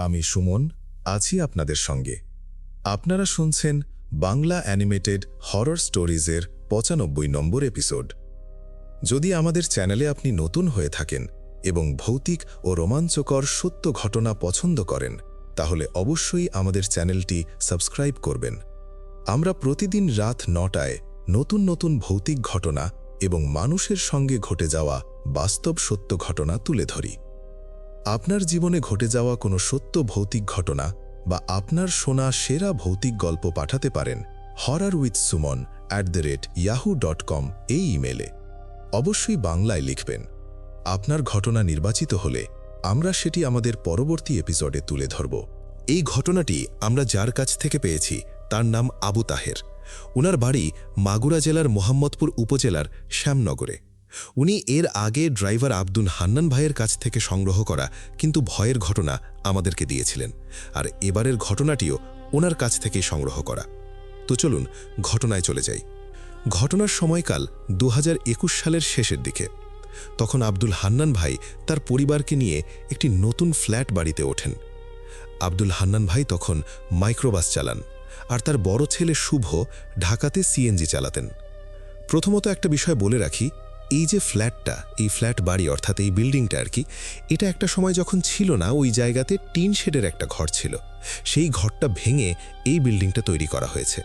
আমি সুমন আছি আপনাদের সঙ্গে। আপনারা শুনছেন বাংলা অ্যানিমেটেড হরর স্টোরিজের ৯৫ নম্বর এপিসোড। যদি আমাদের চ্যানেলে আপনি নতুন হয়ে থাকেন এবং ভৌতিক ও রোমাঞ্চকর সত্য ঘটনা পছন্দ করেন, তাহলে অবশ্যই আমাদের চ্যানেলটি সাবস্ক্রাইব করবেন। আমরা প্রতিদিন রাত ৯টায় নতুন নতুন ভৌতিক ঘটনা এবং মানুষের সঙ্গে ঘটে যাওয়া বাস্তব সত্য ঘটনা তুলে ধরি। আপনার জীবনে ঘটে যাওয়া কোনো সত্য ভৌতিক ঘটনা বা আপনার শোনা সেরা ভৌতিক গল্প পাঠাতে পারেন horrorwithsuman@yahoo.com এই ইমেলে। অবশ্যই বাংলায় লিখবেন। আপনার ঘটনা নির্বাচিত হলে আমরা সেটি আমাদের পরবর্তী এপিসোডে তুলে ধরব। এই ঘটনাটি আমরা যার কাছ থেকে পেয়েছি তার নাম আবু তাহের। উনার বাড়ি মাগুরা জেলার মোহাম্মদপুর উপজেলার শ্যামনগরে। উনি এর আগে ড্রাইভার আব্দুল হান্নান ভাইয়ের কাছ থেকে সংগ্রহ করা কিন্তু ভয়ের ঘটনা আমাদেরকে দিয়েছিলেন, আর এবারের ঘটনাটিও ওনার কাছ থেকেই সংগ্রহ করা। তো চলুন ঘটনায় চলে যাই। ঘটনার সময়কাল ২০২১ সালের শেষের দিকে। তখন আব্দুল হান্নান ভাই তার পরিবারকে নিয়ে একটি নতুন ফ্ল্যাট বাড়িতে ওঠেন। আব্দুল হান্নান ভাই তখন মাইক্রোবাস চালান, আর তার বড় ছেলে শুভ ঢাকাতে সিএনজি চালাতেন। প্রথমত একটা বিষয় বলে রাখি, এই যে ফ্ল্যাটটা, এই ফ্ল্যাট বাড়ি অর্থাৎ এই বিল্ডিংটা আর কি, এটা একটা সময় যখন ছিল না, ওই জায়গাতে টিন শেডের একটা ঘর ছিল। সেই ঘরটা ভেঙে এই বিল্ডিংটা তৈরি করা হয়েছে।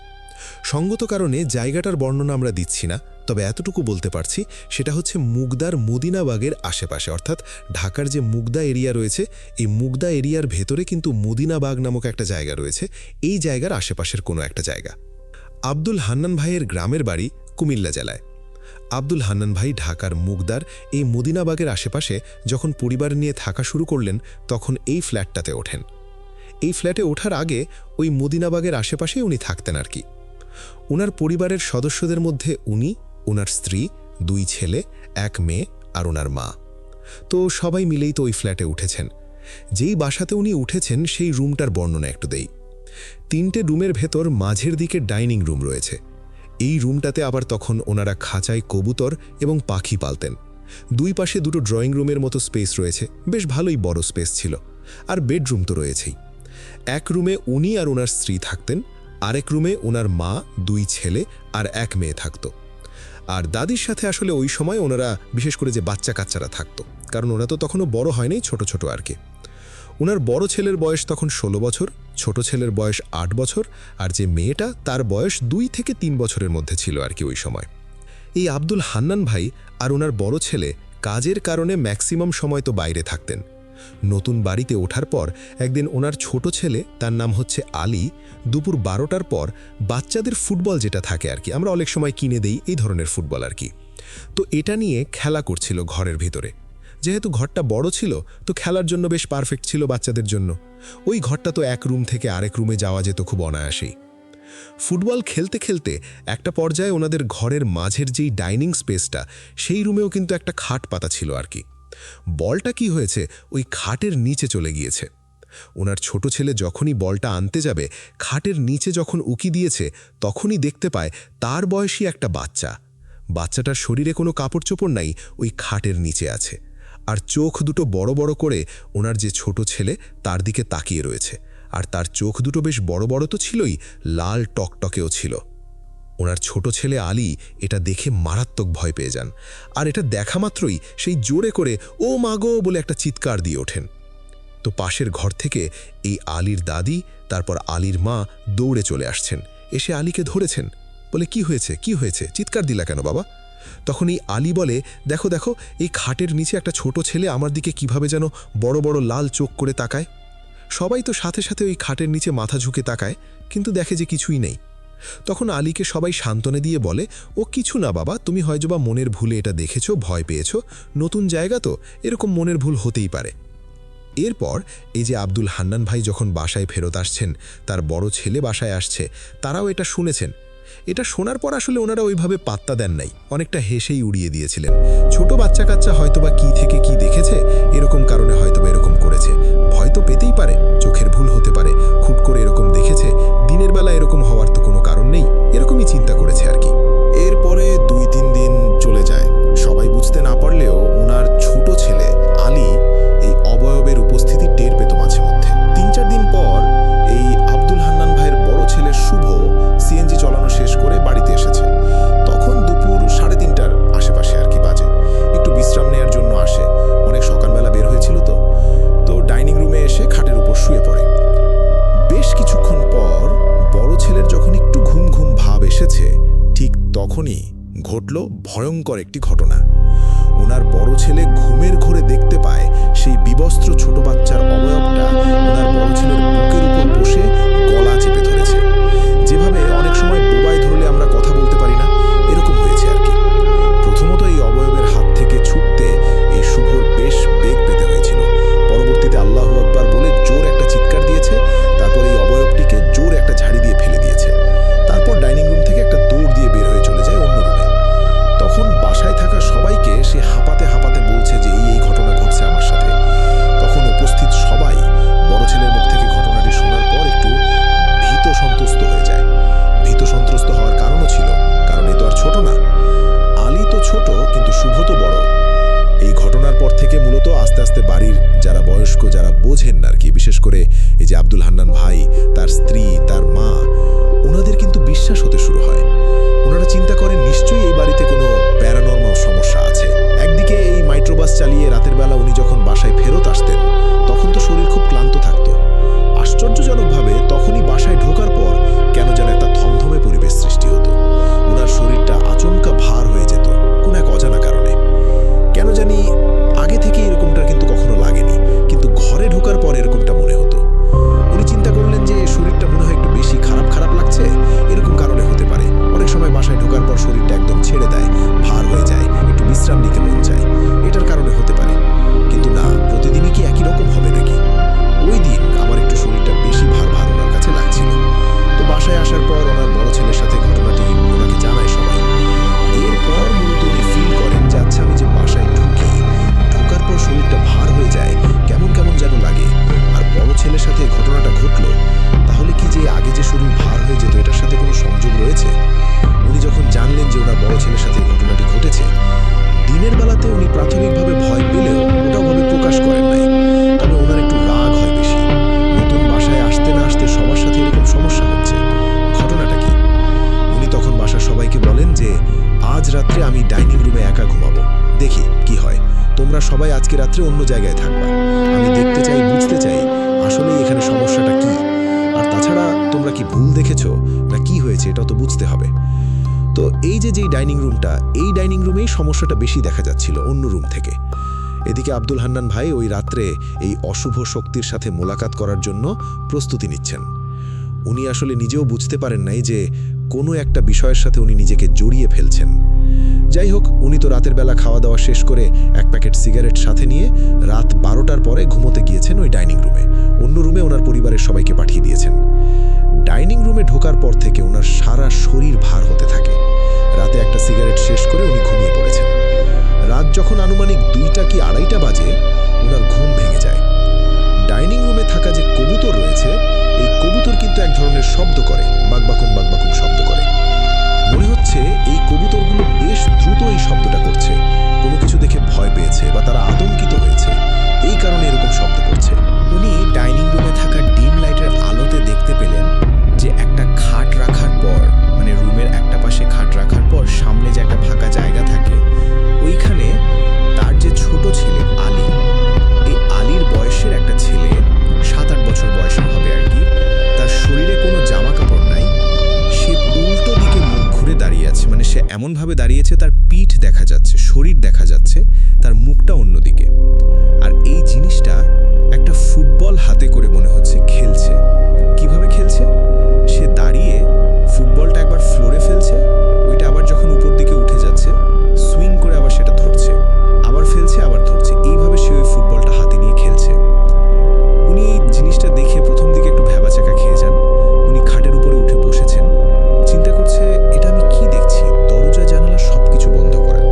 সঙ্গত কারণে জায়গাটার বর্ণনা আমরা দিচ্ছি না, তবে এতটুকু বলতে পারছি সেটা হচ্ছে মুগদার মদিনাবাগের আশেপাশে, অর্থাৎ ঢাকার যে মুগদা এরিয়া রয়েছে, এই মুগদা এরিয়ার ভেতরে কিন্তু মদিনাবাগ নামক একটা জায়গা রয়েছে, এই জায়গার আশেপাশের কোনো একটা জায়গা। আব্দুল হান্নান ভাইয়ের গ্রামের বাড়ি কুমিল্লা জেলায়। আব্দুল হান্নান ভাই ঢাকার মুগদার এই মদিনাবাগের আশেপাশে যখন পরিবার নিয়ে থাকা শুরু করলেন, তখন এই ফ্ল্যাটটাতে ওঠেন। এই ফ্ল্যাটে ওঠার আগে ওই মদিনাবাগের আশেপাশেই উনি থাকতেন আর কি। ওনার পরিবারের সদস্যদের মধ্যে উনি, ওনার স্ত্রী, 2 ছেলে, 1 মেয়ে আর ওনার মা। তো সবাই মিলেই তো ওই ফ্ল্যাটে উঠেছেন। যেই বাসাতে উনি উঠেছেন সেই রুমটার বর্ণনা একটু দেই। 3টে রুমের ভেতর মাঝের দিকে ডাইনিং রুম রয়েছে। এই রুমটাতে আবার তখন ওনারা খাঁচায় কবুতর এবং পাখি পালতেন। 2 পাশে 2টো ড্রয়িং রুমের মতো স্পেস রয়েছে, বেশ ভালোই বড় স্পেস ছিল। আর বেডরুম তো রয়েছেই। এক রুমে উনি আর ওনার স্ত্রী থাকতেন, আরেক রুমে ওনার মা, 2 ছেলে আর 1 মেয়ে থাকত। আর দাদির সাথে আসলে ওই সময় ওনারা বিশেষ করে যে বাচ্চা কাচ্চারা থাকতো, কারণ ওরা তো তখনও বড় হয়নি, ছোট ছোট আর কি। ওনার বড় ছেলের বয়স তখন 16 বছর, ছোট ছেলের বয়স 8 বছর, আর যে মেয়েটা তার বয়স 2 থেকে 3 বছরের মধ্যে ছিল আর কি ওই সময়। এই আব্দুল হান্নান ভাই আর ওনার বড় ছেলে কাজের কারণে ম্যাক্সিমাম সময় তো বাইরে থাকতেন। নতুন বাড়িতে ওঠার পর একদিন ওনার ছোট ছেলে, তার নাম হচ্ছে আলী, দুপুর 12টার পর বাচ্চাদের ফুটবল যেটা থাকে আর কি, আমরা অনেক সময় কিনে দেই এই ধরনের ফুটবল আর কি, তো এটা নিয়ে খেলা করছিল ঘরের ভিতরে। যেহেতু ঘরটা বড় ছিল তো খেলার জন্য বেশ পারফেক্ট ছিল বাচ্চাদের জন্য। ওই ঘরটা তো এক রুম থেকে আরেক রুমে যাওয়া যেত খুব অনায়াসেই। ফুটবল খেলতে খেলতে একটা পর্যায়ে ওনাদের ঘরের মাঝের যেই ডাইনিং স্পেসটা, সেই রুমেও কিন্তু একটা খাট পাতা ছিল আর কি। বলটা কি হয়েছে, ওই খাটের নিচে চলে গিয়েছে। ওনার ছোট ছেলে যখনই বলটা আনতে যাবে, খাটের নিচে যখন উকি দিয়েছে, তখনই দেখতে পায় তার বয়সী একটা বাচ্চা। বাচ্চাটার শরীরে কোনো কাপড় চোপড় নাই, ওই খাটের নিচে আছে। আর চোখ দুটো বড় বড় করে ওনার যে ছোট ছেলে তার দিকে তাকিয়ে রয়েছে। আর তার চোখ দুটো বেশ বড় বড় তো ছিলই, লাল টকটকেও ছিল। ওনার ছোট ছেলে আলী এটা দেখে মারাত্মক ভয় পেয়ে যান, আর এটা দেখা মাত্রই সেই জোরে করে ও মাগো বলে একটা চিৎকার দিয়ে ওঠেন। তো পাশের ঘর থেকে এই আলীর দাদি, তারপর আলীর মা দৌড়ে চলে আসছেন, এসে আলীকে ধরেছেন, বলে কি হয়েছে, কি হয়েছে, চিৎকার দিলা কেন বাবা? তখন এই আলী বলে, দেখো দেখো, এই খাটের নিচে একটা ছোট ছেলে আমার দিকে কিভাবে যেন বড় বড় লাল চোখ করে তাকায়। সবাই তো সাথে সাথে ওই খাটের নিচে মাথা ঝুঁকে তাকায়, কিন্তু দেখে যে কিছুই নেই। তখন আলীকে সবাই সান্ত্বনা দিয়ে বলে, ও কিছু না বাবা, তুমি হয়তোবা মনের ভুলে এটা দেখেছো, ভয় পেয়েছো, নতুন জায়গা তো, এরকম মনের ভুল হতেই পারে। এরপর এই যে আব্দুল হান্নান ভাই যখন বাসায় ফেরত আসছেন, তার বড় ছেলে বাসায় আসছে, তারাও এটা শুনেছেন। এটা শোনার পর আসলে ওনারা ওইভাবে পাত্তা দেন নাই, অনেকটা হেসেই উড়িয়ে দিয়েছিলেন। ছোট বাচ্চা কাচ্চা হয়তোবা কি থেকে কি দেখেছে, এরকম কারণে হয়তোবা এরকম করেছে, ভয় তো পেতেই পারে, চোখের ভুল হতে পারে, খুট করে এরকম দেখেছে, দিনের বেলা এরকম হওয়ার তো কোনো কারণ নেই, এরকমই চিন্তা করেছে আর কি। এরপরে 2-3 দিন চলে যায়। সবাই বুঝতে না পারলেও ওনার ছোট ছেলে আলী এই অবয়বের উপস্থিতি টের পেত মাঝে মধ্যে। তখনই ঘটল ভয়ঙ্কর একটি ঘটনা। ওনার বড় ছেলে ঘুমের ঘোরে দেখতে পায় সেই বিবস্ত্র ছোট বাচ্চার অবয়বটা ওনার বড় ছেলের বুকের উপর বসে গলা চেপে ধরেছে। যেভাবে অনেক সময় বোবায় ধরলে আমরা কথা বলতে পারি না, এরকম হয়েছে আর কি। প্রথমত এই অবয়বের হাত থেকে ছুটতে এই শুভর বেশ বেগ পেতে হয়েছিল। পরবর্তীতে আল্লাহু আকবার বলে জোর একটা চিৎকার দিয়েছে, তারপর এই অবয়বটিকে জোর একটা ঝাড়ি দিয়ে ফেলে দিয়েছে। তারপর ডাইনিং রুম থেকে একটা দৌড় দিয়ে বের হয়ে চলে যায় অন্য রুমে। তখন বাসায় থাকা সবাইকে সে হাঁপাতে হাঁপাতে বলছে যে এই ঘটনা ঘটছে আমার সাথে। তখন উপস্থিত সবাই বড় ছেলের মুখ থেকে ঘটনাটি শোনার পর একটু ভীত সন্ত্রস্ত হয়ে যায়। ভীত সন্ত্রস্ত হওয়ার কারণও ছিল, কারণ এ তো আর ছোট না। আলী তো ছোট, কিন্তু শুভ তো বড়। এই ঘটনার পর থেকে মূলত আস্তে আস্তে বাড়ির যারা বয়স্ক, যারা বোঝেন আর কি, বিশেষ করে এই যে আব্দুল হান্নান ভাই, তার স্ত্রী, তার মা, ওনাদের কিন্তু বিশ্বাস হতে শুরু হয়। ওনারা চিন্তা করেন নিশ্চয়ই এই বাড়িতে কোনো প্যারানর্মাল সমস্যা আছে। একদিকে এই মাইক্রোবাস চালিয়ে রাতের বেলা উনি যখন বাসায় ফেরত আসতেন, তখন তো শরীর খুব ক্লান্ত থাকতো। আশ্চর্যজনকভাবে তখনই বাসায় ঢোকার পর কেন যেন একটা থমথমে পরিবেশ সৃষ্টি হতো। ওনার শরীরটা আচমকা ভার হয়ে যেত কোন এক অজানা কারণে। কেন জানি আগে থেকে এরকমটা কিন্তু কখনো লাগেনি, কিন্তু ঘরে ঢোকার পর এরকমটা মনে হতো। উনি চিন্তা করলেন যে শরীরটা মনে হয় একটু বেশি খারাপ খারাপ লাগছে, এরকম কারণে হতে পারে। অনেক সময় বাসায় ঢোকার পর শরীরটা একদম ছেড়ে দেয়, ভার হয়ে যায়, একটু বিশ্রাম নিতে মন চায়, এটার কারণে হতে পারে। কিন্তু না, প্রতিদিনই কি একই রকম হবে নাকি? ওই দিন আমার একটু শরীরটা বেশি ভার ভার ওনার কাছে লাগছিল। তো বাসায় আসার পর ওনার বড় ছেলের সাথে ঘটনাটি ওনাকে জানায় সবাই। এরপর মূলত উনি ফিল করেন যে আচ্ছা, আমি যে বাসায় ঢোকার পর শরীরটা ভার হয়ে যায়, কেমন কেমন যেন লাগে। আর বড় ছেলের সাথে ঘটনাটা ঘটলো, তাহলে কি যে আগে যে শরীর ভার হয়ে যেত এটার সাথে কোনো সংযোগ রয়েছে? উনি যখন জানলেন যে ওনার বড় ছেলের সাথে ঘটনাটি ঘটেছে, দিনের বেলাতে উনি প্রাথমিকভাবে ভয় পেলেও ওটাও ভাবে প্রকাশ করেন নাই। তবে ওনার একটু রাগ হয় বেশি। নতুন বাসায় আসতে না আসতে সবার সাথে এরকম সমস্যা হচ্ছে, ঘটনাটা কি? উনি তখন বাসার সবাইকে বলেন যে আজ রাত্রে আমি ডাইনিং রুমে একা ঘুমাবো, দেখি কি হয়। তোমরা সবাই আজকে রাত্রে অন্য জায়গায় থাকবা। আমি দেখতে চাই, বুঝতে চাই আসলে এখানে সমস্যাটা কি। আর তাছাড়া তোমরা কি ভুল দেখেছো না কি হয়েছে, এটাও তো বুঝতে হবে। তো এই যে ডাইনিং রুমটা, এই ডাইনিং রুমেই সমস্যাটা বেশি দেখা যাচ্ছিল অন্য রুম থেকে। এদিকে আব্দুল হান্নান ভাই ওই রাত্রে এই অশুভ শক্তির সাথে মোলাকাত করার জন্য প্রস্তুতি নিচ্ছেন। উনি আসলে নিজেও বুঝতে পারেন নাই যে কোনো একটা বিষয়ের সাথে উনি নিজেকে জড়িয়ে ফেলছেন। যাই হোক, উনি তো রাতের বেলা খাওয়া দাওয়া শেষ করে এক প্যাকেট সিগারেট সাথে নিয়ে রাত 12টার পরে ঘুমোতে গিয়েছেন ওই ডাইনিং রুমে। অন্য রুমে ওনার পরিবারের সবাইকে পাঠিয়ে দিয়েছেন। ডাইনিং রুমে ঢোকার পর থেকে ওনার সারা শরীর ভার হতে থাকে। রাতে একটা সিগারেট শেষ করে উনি ঘুমিয়ে পড়েছেন। রাত যখন আনুমানিক 2টা কি 2:30 বাজে, ওনার ঘুম ভেঙে যায়। ডাইনিং রুমে থাকা যে কবুতর রয়েছে, এই কবুতর কিন্তু এক ধরনের শব্দ করে, বাকবাকুম বাকবাকুম শব্দ করে। মনে হচ্ছে এই কবুতরগুলো বেশ দ্রুত এই শব্দটা করছে, কোনো কিছু দেখে ভয় পেয়েছে বা তারা আতঙ্কিত হয়েছে, এই কারণে এরকম শব্দ করছে। উনি ডাইনিং রুমে থাকা ডিম লাইটের আলোতে দেখতে পেলেন যে একটা খাট রাখার পর, মানে রুমের একটা পাশে খাট রাখার পর সামনে যে একটা ফাঁকা জায়গা থাকে, ওইখানে তার যে ছোট ছেলে আলী, এই আলীর বয়সের একটা ছেলে, 7-8 বছর বয়সের হবে আর কি, তার শরীরে কোনো জামা কাপড় নাই, সে উল্টো দিকে মুখ ঘুরে দাঁড়িয়ে আছে। মানে সে এমনভাবে দাঁড়িয়েছে তার পিঠ দেখা যাচ্ছে, শরীর দেখা যাচ্ছে, তার মুখটা অন্যদিকে। আর এই জিনিসটা একটা ফুটবল হাতে করে মনে হচ্ছে খেলছে। কিভাবে খেলছে? সে দাঁড়িয়ে ফুটবলটা একবার ফ্লোরে ফেলছে, ওইটা আবার যখন উপর দিকে উঠে যাচ্ছে সুইং করে আবার সেটা ধরছে, আবার ফেলছে, আবার ধরছে, এইভাবে সে ওই ফুটবলটা হাতে নিয়ে খেলছে। উনি এই জিনিসটা দেখে প্রথম দিকে একটু ভ্যাবাচাকা খেয়ে যান। উনি খাটের উপরে উঠে বসেছেন, চিন্তা করছে এটা আমি কি দেখছি, দরজা জানালা সবকিছু বন্ধ করা।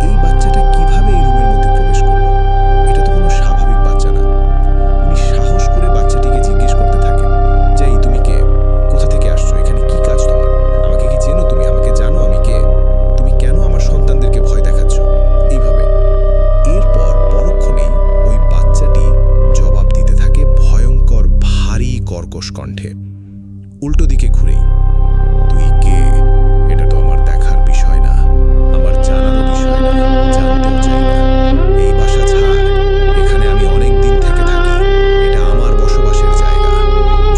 এই বাচ্চাটা কিভাবে এই রুমের মধ্যে প্রবেশ করলো? এটা তো কোনো স্বাভাবিক বাচ্চা না। উনি সাহস করে বাচ্চাটিকে জিজ্ঞেস করতে থাকেন, যে এই তুমি কে, কোথা থেকে আসছো, এখানে কি কাজ তোমার, আমাকে কি চেনো তুমি, আমাকে জানো আমি কে, তুমি কেন আমার সন্তানদেরকে ভয় দেখাচ্ছ, এইভাবে। এরপর পরক্ষণেই ওই বাচ্চাটি জবাব দিতে থাকে ভয়ঙ্কর ভারী কর্কশ কণ্ঠে, উল্টো দিকে ঘুরেই, তুই কে? এটা তো আমার দেখার বিষয় না, আমার জানারও বিষয় না, জানতেও চাই না। এই বাসা ছাড়, এখানে আমি অনেক দিন থেকে থাকি, এটা আমার বসবাসের জায়গা।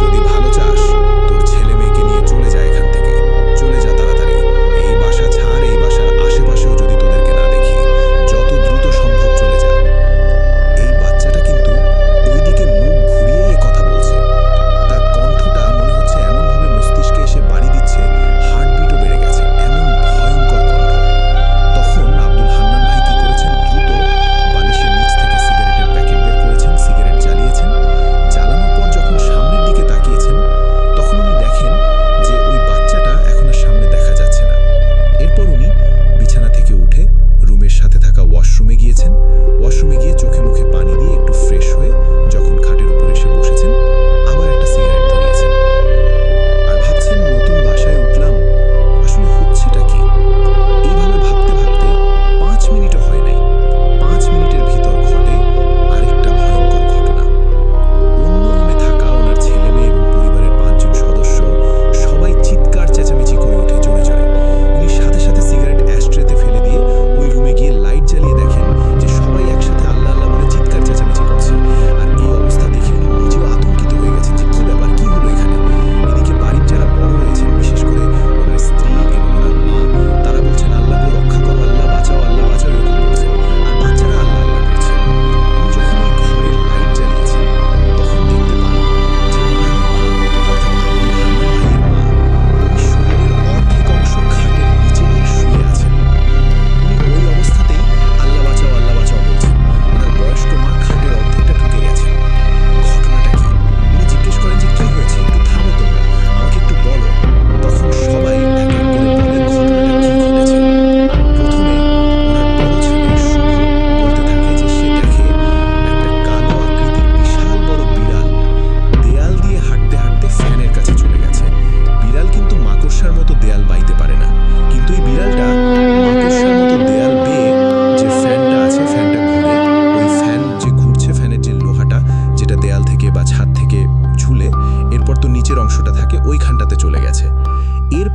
যদি ভালো চাস তোর ছেলে মেয়েকে নিয়ে চলে যা এখান থেকে, চলে যা তাড়াতাড়ি, এই বাসা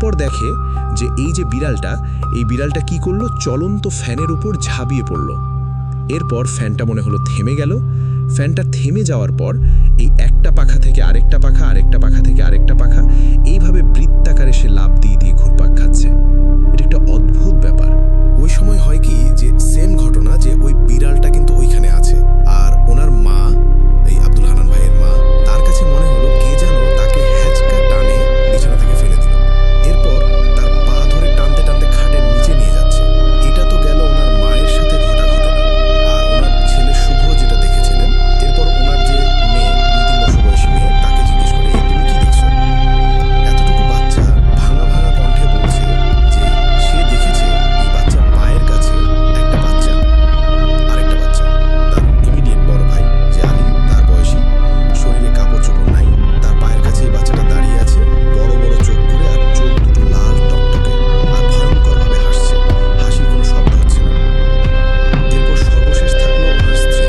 এরপর দেখে যে এই যে বিড়ালটা কি করলো, চলন্ত ফ্যানের উপর ঝাঁপিয়ে পড়ল। এরপর ফ্যানটা মনে হলো থেমে গেল। ফ্যানটা থেমে যাওয়ার পর এই একটা পাখা থেকে আরেকটা পাখা, আরেকটা পাখা থেকে আরেকটা পাখা, এইভাবে বৃত্তাকারে সে লাফ দিয়ে দিয়ে ঘুরপাক খাচ্ছে। এটা একটা অদ্ভুত ব্যাপার। ওই সময় হয় কি যে সেম ঘটনা, যে ওই বিড়ালটা কিন্তু ওইখানে আছে, আর ওনার মা, এই আব্দুল হান্নান ভাইয়ের মা, তার কাছে মনে হলো কে যেন তাকে হ্যাচকা টানে বিছানা থেকে ফেলে দিল। এরপর তার পা ধরে টানতে টানতে খাটের নিচে নিয়ে যাচ্ছে। এটা তো গেল ওনার মায়ের সাথে ঘটা ঘটনা। আর ওনার ছেলে শুভ যেটা দেখেছিলেন, এরপর ওনার যে মেয়ে, 2-3 বছর বয়সী মেয়ে, তাকে জিজ্ঞেস করে, "এই তুমি কি দেখছো?" এতটুকু বাচ্চা ভাঙা ভাঙা কণ্ঠে বলছে যে সে দেখেছে এই বাচ্চার পায়ের কাছে একটা বাচ্চা, আরেকটা বাচ্চা, তার ইমিডিয়েট বড় ভাই যে আলী, তার বয়সী, শরীরে কাপড় চোপড় নাই, তার পায়ের কাছে এই বাচ্চাটা দাঁড়িয়ে আছে, বড় বড় চোখ করে, আর চোখ দুটো লাল টকটকে, আর ভয়ঙ্করভাবে হাসছে। হাসির কোনো শব্দ হচ্ছে না। এরপর সর্বশেষ থাকলো ওনার স্ত্রী।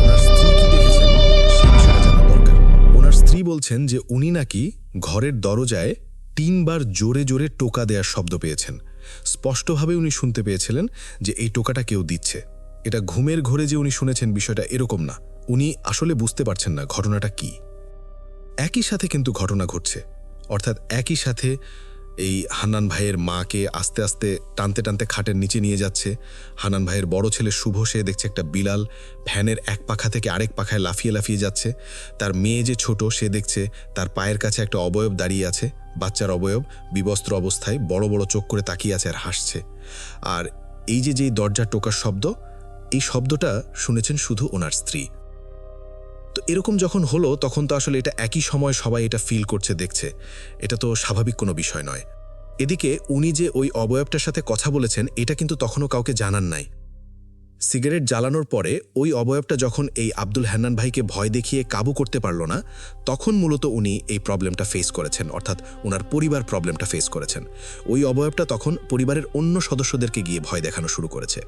ওনার স্ত্রী কি দেখেছেন সে বিষয়টা জানা দরকার। ওনার স্ত্রী বলছেন যে উনি নাকি ঘরের দরজায় 3 বার জোরে জোরে টোকা দেওয়ার শব্দ পেয়েছেন। স্পষ্টভাবে উনি শুনতে পেয়েছিলেন যে এই টোকাটা কেউ দিচ্ছে। এটা ঘুমের ঘোরে যে উনি শুনেছেন বিষয়টা এরকম না। উনি আসলে বুঝতে পারছেন না ঘটনাটা কি। একই সাথে কিন্তু ঘটনা ঘটছে, অর্থাৎ একই সাথে এই হান্নান ভাইয়ের মাকে আস্তে আস্তে টানতে টানতে খাটের নিচে নিয়ে যাচ্ছে। হান্নান ভাইয়ের বড় ছেলে শুভ, সে দেখছে একটা বিড়াল ফ্যানের এক পাখা থেকে আরেক পাখায় লাফিয়ে লাফিয়ে যাচ্ছে। তার মেয়ে যে ছোট, সে দেখছে তার পায়ের কাছে একটা অবয়ব দাঁড়িয়ে আছে, বাচ্চার অবয়ব, বিবস্ত্র অবস্থায়, বড় বড় চোখ করে তাকিয়ে আছে আর হাসছে। আর এই যে যেই দরজার টোকার শব্দ, এই শব্দটা শুনেছেন শুধু ওনার স্ত্রী। তো এরকম যখন হলো, তখন তো আসলে এটা একই সময় সবাই এটা ফিল করছে, দেখছে। এটা তো স্বাভাবিক কোনো বিষয় নয়। এদিকে উনি যে ওই অবয়বটার সাথে কথা বলেছেন, এটা কিন্তু তখনও কাউকে জানান নাই। সিগারেট জ্বালানোর পরে ওই অবয়বটা যখন এই আব্দুল হান্নান ভাইকে ভয় দেখিয়ে কাবু করতে পারল না, তখন মূলত উনি এই প্রবলেমটা ফেস করেছেন, অর্থাৎ ওনার পরিবার প্রবলেমটা ফেস করেছেন। ওই অবয়বটা তখন পরিবারের অন্য সদস্যদেরকে গিয়ে ভয় দেখানো শুরু করেছে।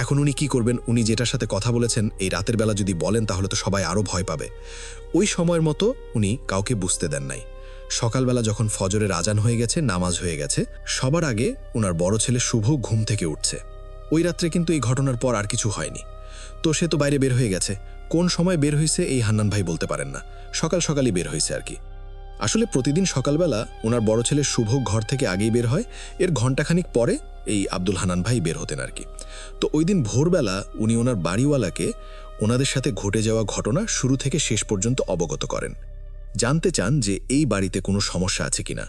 এখন উনি কি করবেন? উনি যেটার সাথে কথা বলেছেন, এই রাতের বেলা যদি বলেন তাহলে তো সবাই আরও ভয় পাবে। ওই সময়ের মতো উনি কাউকে বুঝতে দেন নাই। সকালবেলা যখন ফজরের আজান হয়ে গেছে, নামাজ হয়ে গেছে, সবার আগে ওনার বড় ছেলে শুভ ঘুম থেকে উঠছে। ওই রাত্রে কিন্তু এই ঘটনার পর আর কিছু হয়নি। তো সে তো বাইরে বের হয়ে গেছে। কোন সময় বের হয়েছে এই হান্নান ভাই বলতে পারেন না, সকাল সকালই বের হয়েছে আর কি। আসলে প্রতিদিন সকালবেলা ওনার বড় ছেলে শুভ ঘর থেকে আগেই বের হয়, এর ঘণ্টাখানিক পরে এই আব্দুল হান্নান ভাই বের হতেন আর কি। তো ওই দিন ভোরবেলা উনি ওনার বাড়িওয়ালাকে ওনাদের সাথে ঘটে যাওয়া ঘটনা শুরু থেকে শেষ পর্যন্ত অবগত করেন। জানতে চান যে এই বাড়িতে কোনো সমস্যা আছে কিনা,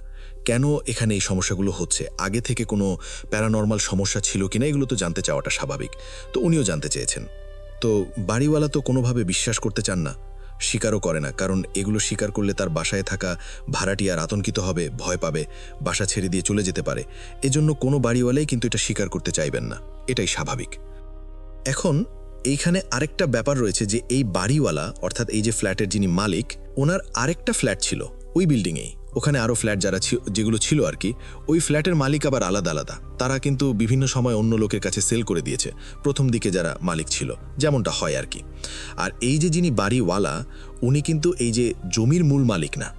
কেন এখানে এই সমস্যাগুলো হচ্ছে, আগে থেকে কোনো প্যারানর্মাল সমস্যা ছিল কিনা, এগুলো তো জানতে চাওয়াটা স্বাভাবিক। তো উনিও জানতে চেয়েছেন। তো বাড়িওয়ালা তো কোনোভাবে বিশ্বাস করতে চান না, স্বীকারও করে না, কারণ এগুলো স্বীকার করলে তার বাসায় থাকা ভাড়াটিয়ার আতঙ্কিত হবে, ভয় পাবে, বাসা ছেড়ে দিয়ে চলে যেতে পারে। এজন্য কোনো বাড়িওয়ালাই কিন্তু এটা স্বীকার করতে চাইবেন না, এটাই স্বাভাবিক। এখন এইখানে আরেকটা ব্যাপার রয়েছে যে এই বাড়িওয়ালা, অর্থাৎ এই যে ফ্ল্যাটের যিনি মালিক, ওনার আরেকটা ফ্ল্যাট ছিল ওই বিল্ডিংয়েই। ওখানে আরও ফ্ল্যাট যেগুলো ছিল আর কি, ওই ফ্ল্যাটের মালিক আবার আলাদা আলাদা। তারা কিন্তু বিভিন্ন সময় অন্য লোকের কাছে সেল করে দিয়েছে, প্রথম দিকে যারা মালিক ছিল, যেমনটা হয় আর কি। আর এই যে যিনি বাড়িওয়ালা, উনি কিন্তু এই যে জমির মূল মালিক না,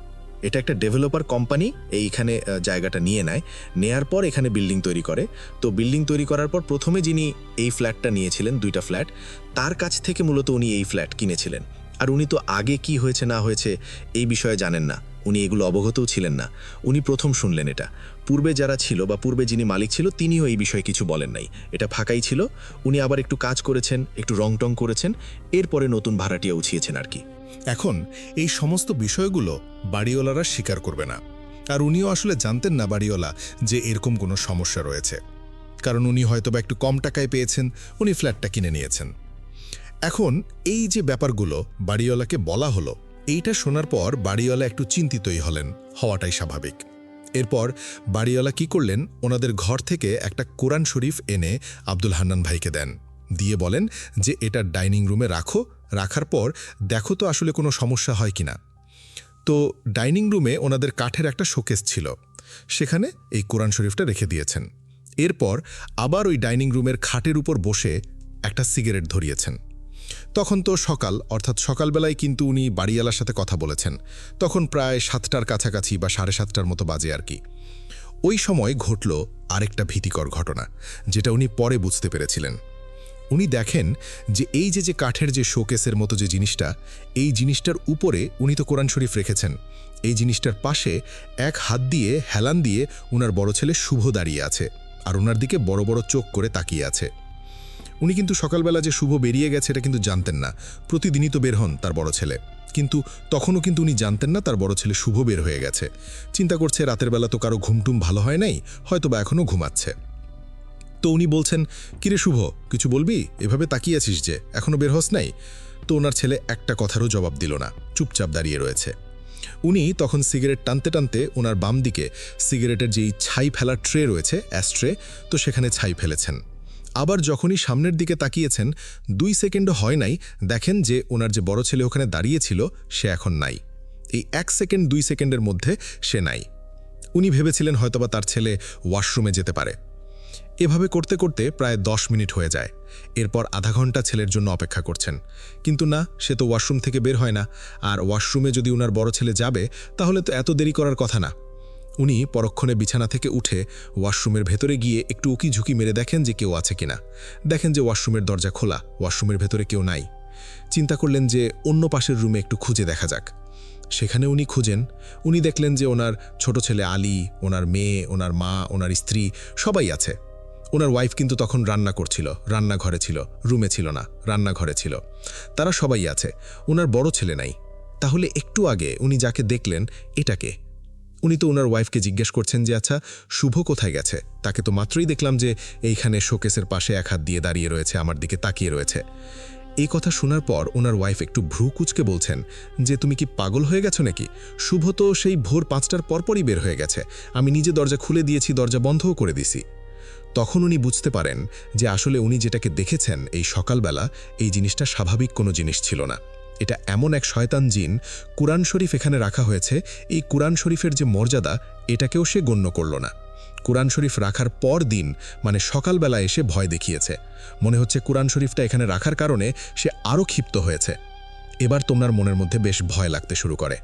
এটা একটা ডেভেলপার কোম্পানি এইখানে জায়গাটা নিয়ে নেয়, নেয়ার পর এখানে বিল্ডিং তৈরি করে। তো বিল্ডিং তৈরি করার পর প্রথমে যিনি এই ফ্ল্যাটটা নিয়েছিলেন, 2টা ফ্ল্যাট, তার কাছ থেকে মূলত উনি এই ফ্ল্যাট কিনেছিলেন। আর উনি তো আগে কি হয়েছে না হয়েছে এই বিষয়ে জানেন না, উনি এগুলো অবগতও ছিলেন না, উনি প্রথম শুনলেন এটা। পূর্বে যারা ছিল বা পূর্বে যিনি মালিক ছিল, তিনিও এই বিষয়ে কিছু বলেন নাই, এটা ফাঁকাই ছিল। উনি আবার একটু কাজ করেছেন, একটু রং টং করেছেন, এরপরে নতুন ভাড়াটিয়া উঠিয়েছেন আর কি। এখন এই সমস্ত বিষয়গুলো বাড়িওয়ালারা স্বীকার করবে না, আর উনিও আসলে জানতেন না বাড়িওয়ালা যে এরকম কোনো সমস্যা রয়েছে, কারণ উনি হয়তোবা একটু কম টাকায় পেয়েছেন, উনি ফ্ল্যাটটা কিনে নিয়েছেন। এখন এই যে ব্যাপারগুলো বাড়িওয়ালাকে বলা হলো, এইটা শোনার পর বাড়িওয়ালা একটু চিন্তিতই হলেন, হওয়াটাই স্বাভাবিক। এরপর বাড়িওয়ালা কি করলেন, ওনাদের ঘর থেকে একটা কোরআন শরীফ এনে আব্দুল হান্নান ভাইকে দেন, দিয়ে বলেন যে এটা ডাইনিং রুমে রাখো, রাখার পর দেখো তো আসলে কোনো সমস্যা হয় কিনা। তো ডাইনিং রুমে ওনাদের কাঠের একটা শোকেস ছিল, সেখানে এই কোরআন শরীফটা রেখে দিয়েছেন। এরপর আবার ওই ডাইনিং রুমের খাটের উপর বসে একটা সিগারেট ধরিয়েছেন। তখন তো সকাল, অর্থাৎ সকালবেলায় কিন্তু উনি বাড়িওয়ালার সাথে কথা বলেছেন। তখন প্রায় 7টার কাছাকাছি বা 7:30টার মতো বাজে আর কি। ওই সময় ঘটল আরেকটা ভীতিকর ঘটনা, যেটা উনি পরে বুঝতে পেরেছিলেন। উনি দেখেন যে এই যে কাঠের যে শোকেসের মতো যে জিনিসটা, এই জিনিসটার উপরে উনি তো কোরআন শরীফ রেখেছেন, এই জিনিসটার পাশে এক হাত দিয়ে হেলান দিয়ে উনার বড় ছেলে শুভ দাঁড়িয়ে আছে, আর ওনার দিকে বড় বড় চোখ করে তাকিয়ে আছে। উনি কিন্তু সকালবেলা যে শুভ বেরিয়ে গেছে এটা কিন্তু জানতেন না। প্রতিদিনই তো বের হন তার বড় ছেলে, কিন্তু তখনও কিন্তু উনি জানতেন না তার বড় ছেলে শুভ বের হয়ে গেছে। চিন্তা করছে রাতের বেলা তো কারো ঘুমটুম ভালো হয় নাই, হয়তো বা এখনও ঘুমাচ্ছে। তো উনি বলছেন, কিরে শুভ, কিছু বলবি? এভাবে তাকিয়ে আছিস যে, এখনও বের হস নাই? তো ওনার ছেলে একটা কথারও জবাব দিল না, চুপচাপ দাঁড়িয়ে রয়েছে। উনি তখন সিগারেট টানতে টানতে ওনার বাম দিকে সিগারেটের যেই ছাই ফেলার ট্রে রয়েছে, অ্যাশট্রে, তো সেখানে ছাই ফেলেছেন। আবার যখনই সামনের দিকে তাকিয়েছেন, 2 সেকেন্ডও হয় নাই, দেখেন যে ওনার যে বড় ছেলে ওখানে দাঁড়িয়েছিল সে এখন নাই। এই 1 সেকেন্ড 2 সেকেন্ডের মধ্যে সে নাই। উনি ভেবেছিলেন হয়তোবা তার ছেলে ওয়াশরুমে যেতে পারে। এভাবে করতে করতে প্রায় 10 মিনিট হয়ে যায়। এরপর আধা ঘন্টা ছেলের জন্য অপেক্ষা করছেন, কিন্তু না, সে তো ওয়াশরুম থেকে বের হয় না। আর ওয়াশরুমে যদি ওনার বড় ছেলে যাবে তাহলে তো এত দেরি করার কথা না। উনি পরক্ষণে বিছানা থেকে উঠে ওয়াশরুমের ভেতরে গিয়ে একটু উকি ঝুঁকি মেরে দেখেন যে কেউ আছে কিনা। দেখেন যে ওয়াশরুমের দরজা খোলা, ওয়াশরুমের ভেতরে কেউ নাই। চিন্তা করলেন যে অন্য পাশের রুমে একটু খুঁজে দেখা যাক। সেখানে উনি খুঁজেন। উনি দেখলেন যে ওনার ছোট ছেলে আলী, ওনার মেয়ে, ওনার মা, ওনার স্ত্রী সবাই আছে। ওনার ওয়াইফ কিন্তু তখন রান্না করছিল, রান্নাঘরে ছিল, রুমে ছিল না, রান্নাঘরে ছিল। তারা সবাই আছে, ওনার বড় ছেলে নাই। তাহলে একটু আগে উনি যাকে দেখলেন এটাকে? উনি তো ওনার ওয়াইফকে জিজ্ঞেস করছেন যে আচ্ছা শুভ কোথায় গেছে? তাকে তো মাত্রই দেখলাম যে এইখানে শোকেসের পাশে এক হাত দিয়ে দাঁড়িয়ে রয়েছে, আমার দিকে তাকিয়ে রয়েছে। এই কথা শোনার পর ওনার ওয়াইফ একটু ভ্রু কুঁচকে বলছেন যে তুমি কি পাগল হয়ে গেছো নাকি? শুভ তো সেই ভোর 5টার পরপরই বের হয়ে গেছে, আমি নিজে দরজা খুলে দিয়েছি, দরজা বন্ধও করে দিছি। তখন উনি বুঝতে পারেন যে আসলে উনি যেটাকে দেখেছেন এই সকালবেলা, এই জিনিসটা স্বাভাবিক কোনো জিনিস ছিল না। এটা এমন এক শয়তান জিন। কুরআন শরীফ এখানে রাখা হয়েছে, এই কুরআন শরীফের যে মর্যাদা এটাকেও সে গণ্য করল না। কুরআন শরীফ রাখার পর দিন মানে সকালবেলা এসে ভয় দেখিয়েছে। মনে হচ্ছে কুরআন শরীফটা এখানে রাখার কারণে সে আরও ক্ষিপ্ত হয়েছে। এবার তোমার মনের মধ্যে বেশ ভয় লাগতে শুরু করে।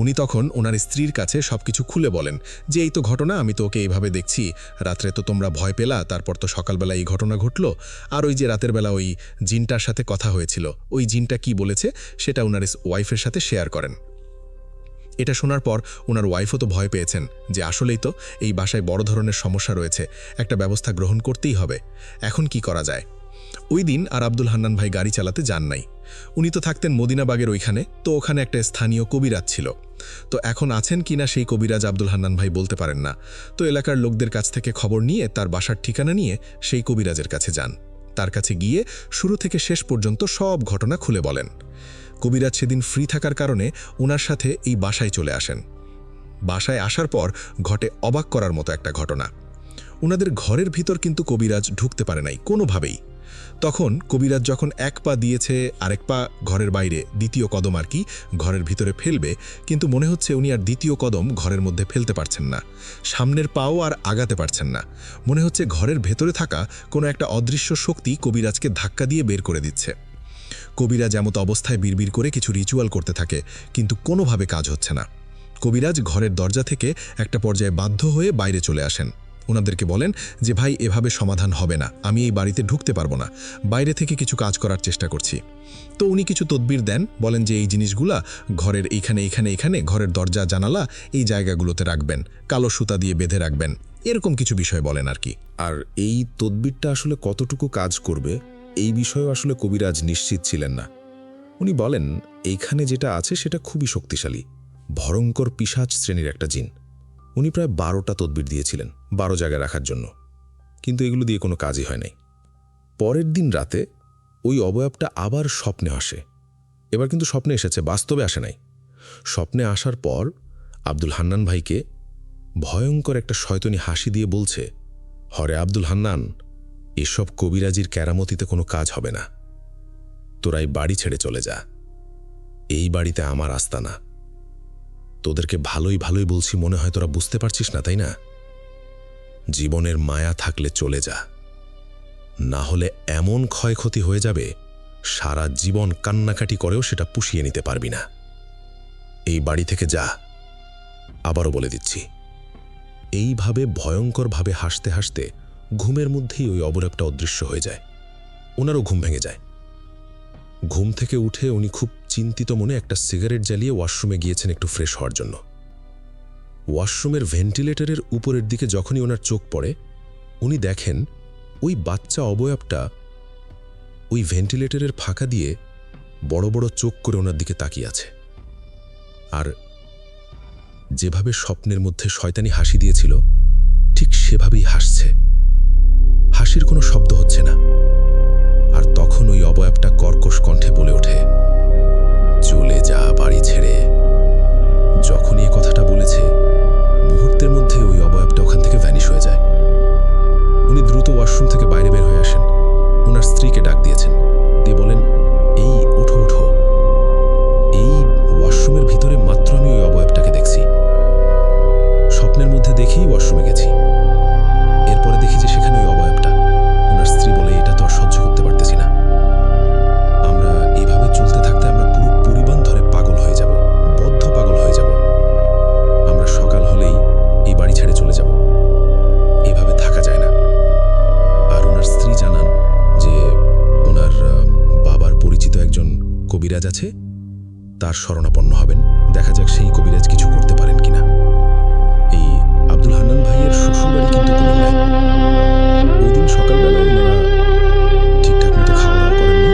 উনি তখন ওনার স্ত্রীর কাছে সবকিছু খুলে বলেন যে এই তো ঘটনা, আমি তো ওকে এইভাবে দেখছি, রাত্রে তো তোমরা ভয় পেলা, তারপর তো সকালবেলা এই ঘটনা ঘটলো, আর ওই যে রাতের বেলা ওই জিনটার সাথে কথা হয়েছিল, ওই জিনটা কি বলেছে সেটা ওনার ওয়াইফের সাথে শেয়ার করেন। এটা শোনার পর ওনার ওয়াইফও তো ভয় পেয়েছেন যে আসলেই তো এই বাসায় বড় ধরনের সমস্যা রয়েছে, একটা ব্যবস্থা গ্রহণ করতেই হবে। এখন কি করা যায়? ওই দিন আর আব্দুল হান্নান ভাই গাড়ি চালাতে যান নাই। উনি তো থাকতেন মদিনাবাগের ওইখানে, তো ওখানে একটা স্থানীয় কবিরাজ ছিল। তো এখন আছেন কিনা সেই কবিরাজ আব্দুল হান্নান ভাই বলতে পারেন না। তো এলাকার লোকদের কাছ থেকে খবর নিয়ে তার বাসার ঠিকানা নিয়ে সেই কবিরাজের কাছে যান। তার কাছে গিয়ে শুরু থেকে শেষ পর্যন্ত সব ঘটনা খুলে বলেন। কবিরাজ সেদিন ফ্রি থাকার কারণে ওনার সাথে এই বাসায় চলে আসেন। বাসায় আসার পর ঘটে অবাক করার মতো একটা ঘটনা। ওনাদের ঘরের ভিতর কিন্তু কবিরাজ ঢুকতে পারে নাই কোনোভাবেই। তখন কবিরাজ যখন এক পা দিয়েছে, আরেক পা ঘরের বাইরে, দ্বিতীয় কদম আর কি ঘরের ভিতরে ফেলবে, কিন্তু মনে হচ্ছে উনি আর দ্বিতীয় কদম ঘরের মধ্যে ফেলতে পারছেন না, সামনের পাও আর আগাতে পারছেন না। মনে হচ্ছে ঘরের ভেতরে থাকা কোনো একটা অদৃশ্য শক্তি কবিরাজকে ধাক্কা দিয়ে বের করে দিচ্ছে। কবিরাজ এমত অবস্থায় বিড়বিড় করে কিছু রিচুয়াল করতে থাকে, কিন্তু কোনোভাবে কাজ হচ্ছে না। কবিরাজ ঘরের দরজা থেকে একটা পর্যায়ে বাধ্য হয়ে বাইরে চলে আসেন। ওনাদেরকে বলেন যে ভাই এভাবে সমাধান হবে না, আমি এই বাড়িতে ঢুকতে পারবো না, বাইরে থেকে কিছু কাজ করার চেষ্টা করছি। তো উনি কিছু তদবির দেন, বলেন যে এই জিনিসগুলা ঘরের এইখানে এখানে এখানে ঘরের দরজা জানালা এই জায়গাগুলোতে রাখবেন, কালো সুতা দিয়ে বেঁধে রাখবেন, এরকম কিছু বিষয় বলেন আর কি। আর এই তদবিরটা আসলে কতটুকু কাজ করবে এই বিষয়েও আসলে কবিরাজ নিশ্চিত ছিলেন না। উনি বলেন এইখানে যেটা আছে সেটা খুবই শক্তিশালী, ভয়ঙ্কর পিশাচ শ্রেণীর একটা জিন। উনি প্রায় 12টা তদবির দিয়েছিলেন 12 জায়গায় রাখার জন্য, কিন্তু এগুলো দিয়ে কোনো কাজই হয় নাই। পরের দিন রাতে ওই অবয়বটা আবার স্বপ্নে আসে। এবার কিন্তু স্বপ্নে এসেছে, বাস্তবে আসে নাই। স্বপ্নে আসার পর আব্দুল হান্নান ভাইকে ভয়ঙ্কর একটা শয়তানি হাসি দিয়ে বলছে, হরে আব্দুল হান্নান, এসব কবিরাজির কেরামতিতে কোনো কাজ হবে না, তোরা এই বাড়ি ছেড়ে চলে যা, এই বাড়িতে আমার আস্তানা। তোদেরকে ভালোই ভালোই বলছি, মনে হয় তোরা বুঝতে পারছিস না তাই না? জীবনের মায়া থাকলে চলে যা, না হলে এমন ক্ষয়ক্ষতি হয়ে যাবে সারা জীবন কান্নাকাটি করেও সেটা পুষিয়ে নিতে পারবি না। এই বাড়ি থেকে যা। আবারও বলে দিচ্ছি। এইভাবে ভয়ঙ্করভাবে হাসতে হাসতে ঘুমের মধ্যেই ওই অবয়বটা অদৃশ্য হয়ে যায়। ওনারও ঘুম ভেঙে যায়। ঘুম থেকে উঠে উনি খুব চিন্তিত মনে একটা সিগারেট জ্বালিয়ে ওয়াশরুমে গিয়েছেন একটু ফ্রেশ হওয়ার জন্য। ওয়াশরুমের ভেন্টিলেটরের উপরের দিকে যখনই ওনার চোখ পড়ে, উনি দেখেন ওই বাচ্চা অবয়বটা ওই ভেন্টিলেটরের ফাঁকা দিয়ে বড় বড় চোখ করে ওনার দিকে তাকিয়ে আছে। আর যেভাবে স্বপ্নের মধ্যে শয়তানি হাসি দিয়েছিল ঠিক সেভাবেই হাসছে। হাসির কোনো শব্দ হচ্ছে না। আর তখন ওই অবয়বটা কর্কশ কণ্ঠে বলে ওঠে, চলে যা বাড়ি ছেড়ে। যখনই এ কথাটা বলেছে, মুহূর্তের মধ্যে ওই অবয়বটা ওখান থেকে ভ্যানিশ হয়ে যায়। উনি দ্রুত ওয়াশরুম থেকে বাইরে বের হয়ে আসেন। ওনার স্ত্রীকে ডাক দিয়েছেন, দিয়ে বলেন, এই ওঠো ওঠো। এই ওয়াশরুমের ভিতরে মাত্র আমি ওই অবয়বটাকে দেখছি। স্বপ্নের মধ্যে দেখেই ওয়াশরুমে গেছি। এরপরে দেখি যে সেখানে ওই অবয়বটা। ওনার স্ত্রী বলে, এটা তো আর সহ্য করতে পারতেছি না। আমরা এভাবে চলতে থাকতে আমরা পুরো পরিবার ধরে পাগল হয়ে যাব, বদ্ধ পাগল হয়ে যাব। আমরা সকাল হলেই এই বাড়ি ছেড়ে চলে যাব। এভাবে থাকা যায় না। আর ওনার স্ত্রী জানান যে ওনার বাবার পরিচিত একজন কবিরাজ আছে, তার শরণাপন্ন হবেন। দেখা যাক সেই কবিরাজ কিছু করতে পারেন কিনা। এই আব্দুল হান্নান ভাইয়ের শ্বশুরবাড়ি কিন্তু কুমিল্লায়। ওই দিন সকালবেলায় ওনারা ঠিকঠাক মতো খাওয়া দাওয়া করেননি।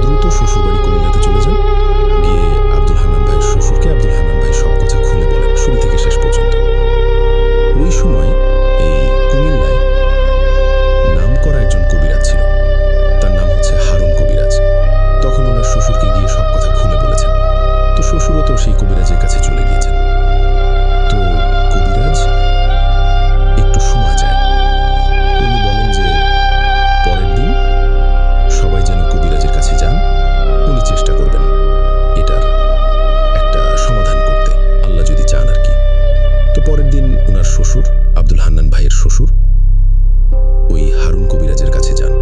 দ্রুত শ্বশুরবাড়ি কুমিল্লাতে চলে যান। গিয়ে আব্দুল হান্নান ভাইয়ের শ্বশুরকে আব্দুল হান্নান ভাই সব কথা খুলে বলেন, শুরু থেকে শেষ পর্যন্ত। ওই সময় এই কুমিল্লায় নামকরা একজন কবিরাজ ছিল। তার নাম হচ্ছে হারুন কবিরাজ। তখন ওনার শ্বশুরকে গিয়ে সব কথা খুলে বলেছেন। তো শ্বশুরও তো সেই কবিরাজের কাছে চলে গিয়েছেন। তো কবিরাজ একটু সময় চায়। উনি বলেন যে পরের দিন সবাই যেন কবিরাজের কাছে যান, উনি চেষ্টা করবেন এটার একটা সমাধান করতে, আল্লাহ যদি চান আর কি। তো পরের দিন ওনার শ্বশুর আব্দুল হান্নান ভাইয়ের শ্বশুর ওই হারুন কবিরাজের কাছে যান।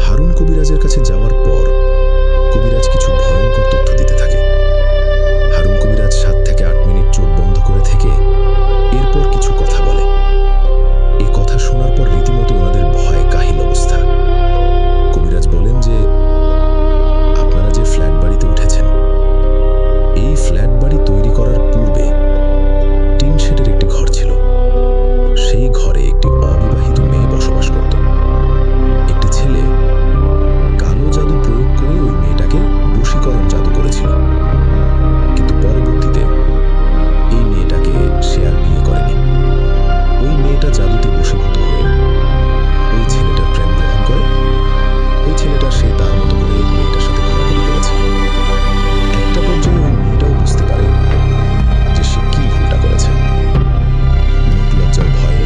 হারুন কবিরাজের কাছে যাওয়ার পর কবিরাজ কিছু ভয়ঙ্কর তথ্য দিতে থাকে। হারুন কবিরাজ 7 থেকে 8 মিনিট চোখ বন্ধ করে থেকে এরপর কিছু কথা বলে। এই কথা শোনার পর রীতিমতো ওনাদের ভয়ে কাহিল অবস্থা। কবিরাজ বলেন যে আপনারা যে ফ্ল্যাট বাড়িতে উঠেছেন, এই ফ্ল্যাট বাড়ি তৈরি করার পূর্বে টিন শেডের একটি ঘর ছিল। সেই ঘরে একটি অবিবাহিত মেয়ে বসবাস করত। একটি ছেলে কালো জাদু প্রয়োগ করে ওই মেয়েটাকে বশীকরণ জাদু করেছিল। কিন্তু পরবর্তীতে এই মেয়েটাকে সে আর বিয়ে করেনি। ওই মেয়েটা জাদুতে বশীভূত হয়ে ওই ছেলেটার প্রেম গ্রহণ করে। ওই ছেলেটা সে তার মতো করে এই মেয়েটার সাথে ঘোরাঘুরি করেছে। একটা পর্যায়ে ওই মেয়েটাও বুঝতে পারে যে সে কি ভুলটা করেছে। মুখ লজ্জার ভয়ে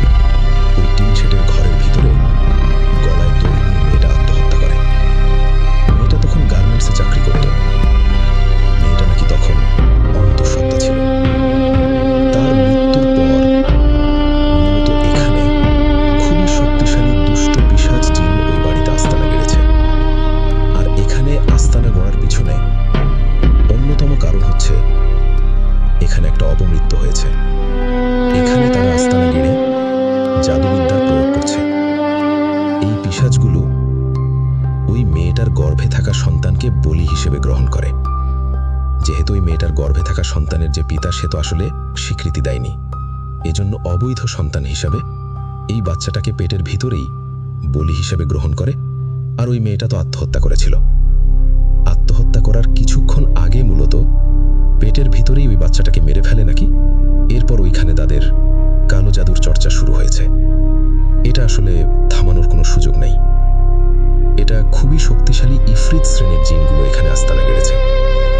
ওই টিন শেডের ঘরের ভিতরে গলায় দড়ি নিয়ে মেয়েটা আত্মহত্যা করে। মেয়েটা তখন গার্মেন্টসে চাকরি করত। মেয়েটা নাকি তখন অন্তঃসত্ত্বা ছিল। তার মৃত্যুর পর মূলত এখানে খুবই শক্তিশালী দুষ্ট পিশাচ জিন ওই বাড়িতে আস্তানা গেড়েছে। আর এখানে আস্তানা গড়ার পিছনে অন্যতম কারণ হচ্ছে এখানে একটা অপমৃত্যু হয়েছে। এখানে তারা আস্তানা গেড়ে জাদুবিদ্যার প্রয়োগ করছে। এই পিশাচগুলো ওই মেয়েটার গর্ভে থাকা সন্তানকে বলি হিসেবে গ্রহণ করে। যেহেতু ওই মেয়েটার গর্ভে থাকা সন্তানের যে পিতা সে তো আসলে স্বীকৃতি দেয়নি, এজন্য অবৈধ সন্তান হিসাবে এই বাচ্চাটাকে পেটের ভিতরেই বলি হিসেবে গ্রহণ করে। আর ওই মেয়েটা তো আত্মহত্যা করেছিল। আত্মহত্যা করার কিছুক্ষণ আগে মূলত পেটের ভিতরেই ওই বাচ্চাটাকে মেরে ফেলে নাকি। এরপর ওইখানে তাদের কালো জাদুর চর্চা শুরু হয়েছে। এটা আসলে থামানোর কোনো সুযোগ নেই। এটা খুবই শক্তিশালী ইফরিত শ্রেণীর জিনগুলো এখানে আস্তানা গেড়েছে।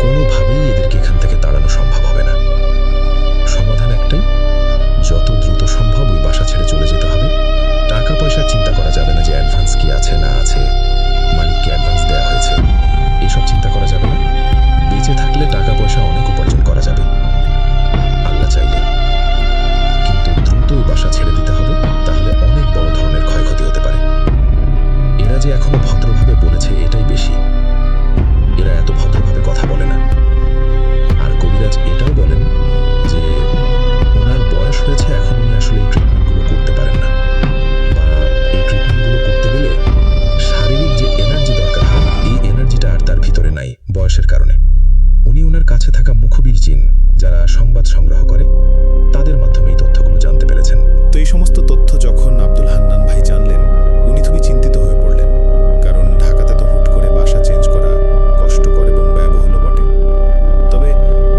কোনোভাবেই এদেরকে এখান থেকে তাড়ানো সম্ভব হবে না। সমাধান একটাই, যত দ্রুত সম্ভব ওই বাসা ছেড়ে চলে যেতে হবে। টাকা পয়সার চিন্তা করা যাবে না যে অ্যাডভান্স কি আছে না আছে, মালিককে অ্যাডভান্স দেওয়া হয়েছে, এইসব চিন্তা করা যাবে না। বেঁচে থাকলে টাকা পয়সা অনেক উপার্জন করা যাবে আল্লাহ চাইলে, কিন্তু দ্রুত ওই বাসা ছেড়ে দিতে হবে, তাহলে অনেক বড় ধরনের ক্ষয়ক্ষতি হতে পারে। এরা যে এখনো ভদ্রভাবে বলেছে এটাই বেশি। আশেপাশে থাকা মুখবির জিন যারা সংবাদ সংগ্রহ করে তাদের মাধ্যমে এই তথ্যগুলো জানতে পেরেছেন। তো এই সমস্ত তথ্য যখন আব্দুল হান্নান ভাই জানলেন, উনি খুবই চিন্তিত হয়ে পড়লেন। কারণ ঢাকাতে তো হুট করে বাসা চেঞ্জ করা কষ্টকর এবং ব্যয়বহুল বটে। তবে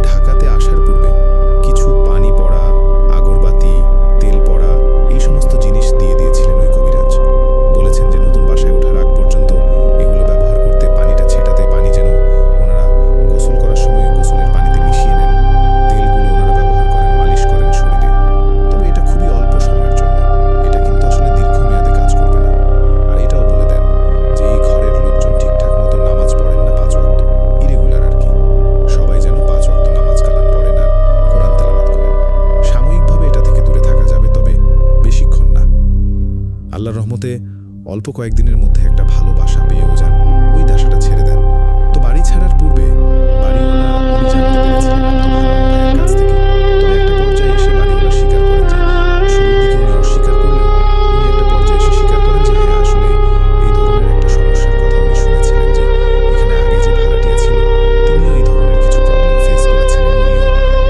ঢাকাতে আসার পূর্বে কিছু পানি পড়া, আগরবাতি, তেল পড়া এই সমস্ত জিনিস দিয়ে দিয়েছিলেন ওই কবিরাজ। বলেছেন যে নতুন বাসায় ওঠার আগ পর্যন্ত এগুলো ব্যবহার করতে, পানিটা ছেটাতে, পানি যেন ওনারা গোসল করার সময় গোসলের পানিতে মিশিয়ে নেন। তেলগুলো ওনারা ব্যবহার করেন, মালিশ করেন শরীরে। তবে এটা খুবই অল্প সময়ের জন্য, এটা কিন্তু আসলে দীর্ঘমেয়াদে কাজ করবে না। আর এটাও বলে দেন যে এই ঘরের লোকজন ঠিকঠাক মতো নামাজ পড়েন না, 5 ওয়াক্ত, ইরেগুলার আর কি। সবাই যেন 5 ওয়াক্ত নামাজ কালাম পড়েন আর কোরআন তেলাওয়াত করেন। সাময়িকভাবে এটা থেকে দূরে থাকা যাবে, তবে বেশিক্ষণ না। আল্লাহর রহমতে অল্প কয়েকদিনের মধ্যে একটা ভালো বাসা পেয়েও যান, ওই আশাটা ছেড়ে দেন। তো বাড়ি ছাড়ার পূর্বে বাড়িওয়ালা উনি জানতে পেরেছিলেন আব্দুল হান্নান ভাইয়ের কাছ থেকে। তবে একটা পর্যায়ে এসে বাড়িওয়ালা স্বীকার করেন যে, শুরুর দিকে উনি অস্বীকার করলেও উনি একটা পর্যায়ে এসে স্বীকার করেন যে হ্যাঁ, আসলে এই ধরনের একটা সমস্যার কথা উনি শুনেছিলেন যে এখানে আগে যে ভাড়াটিয়া ছিল তিনিও এই ধরনের কিছু প্রবলেম ফেস করেছিলেন, উনিও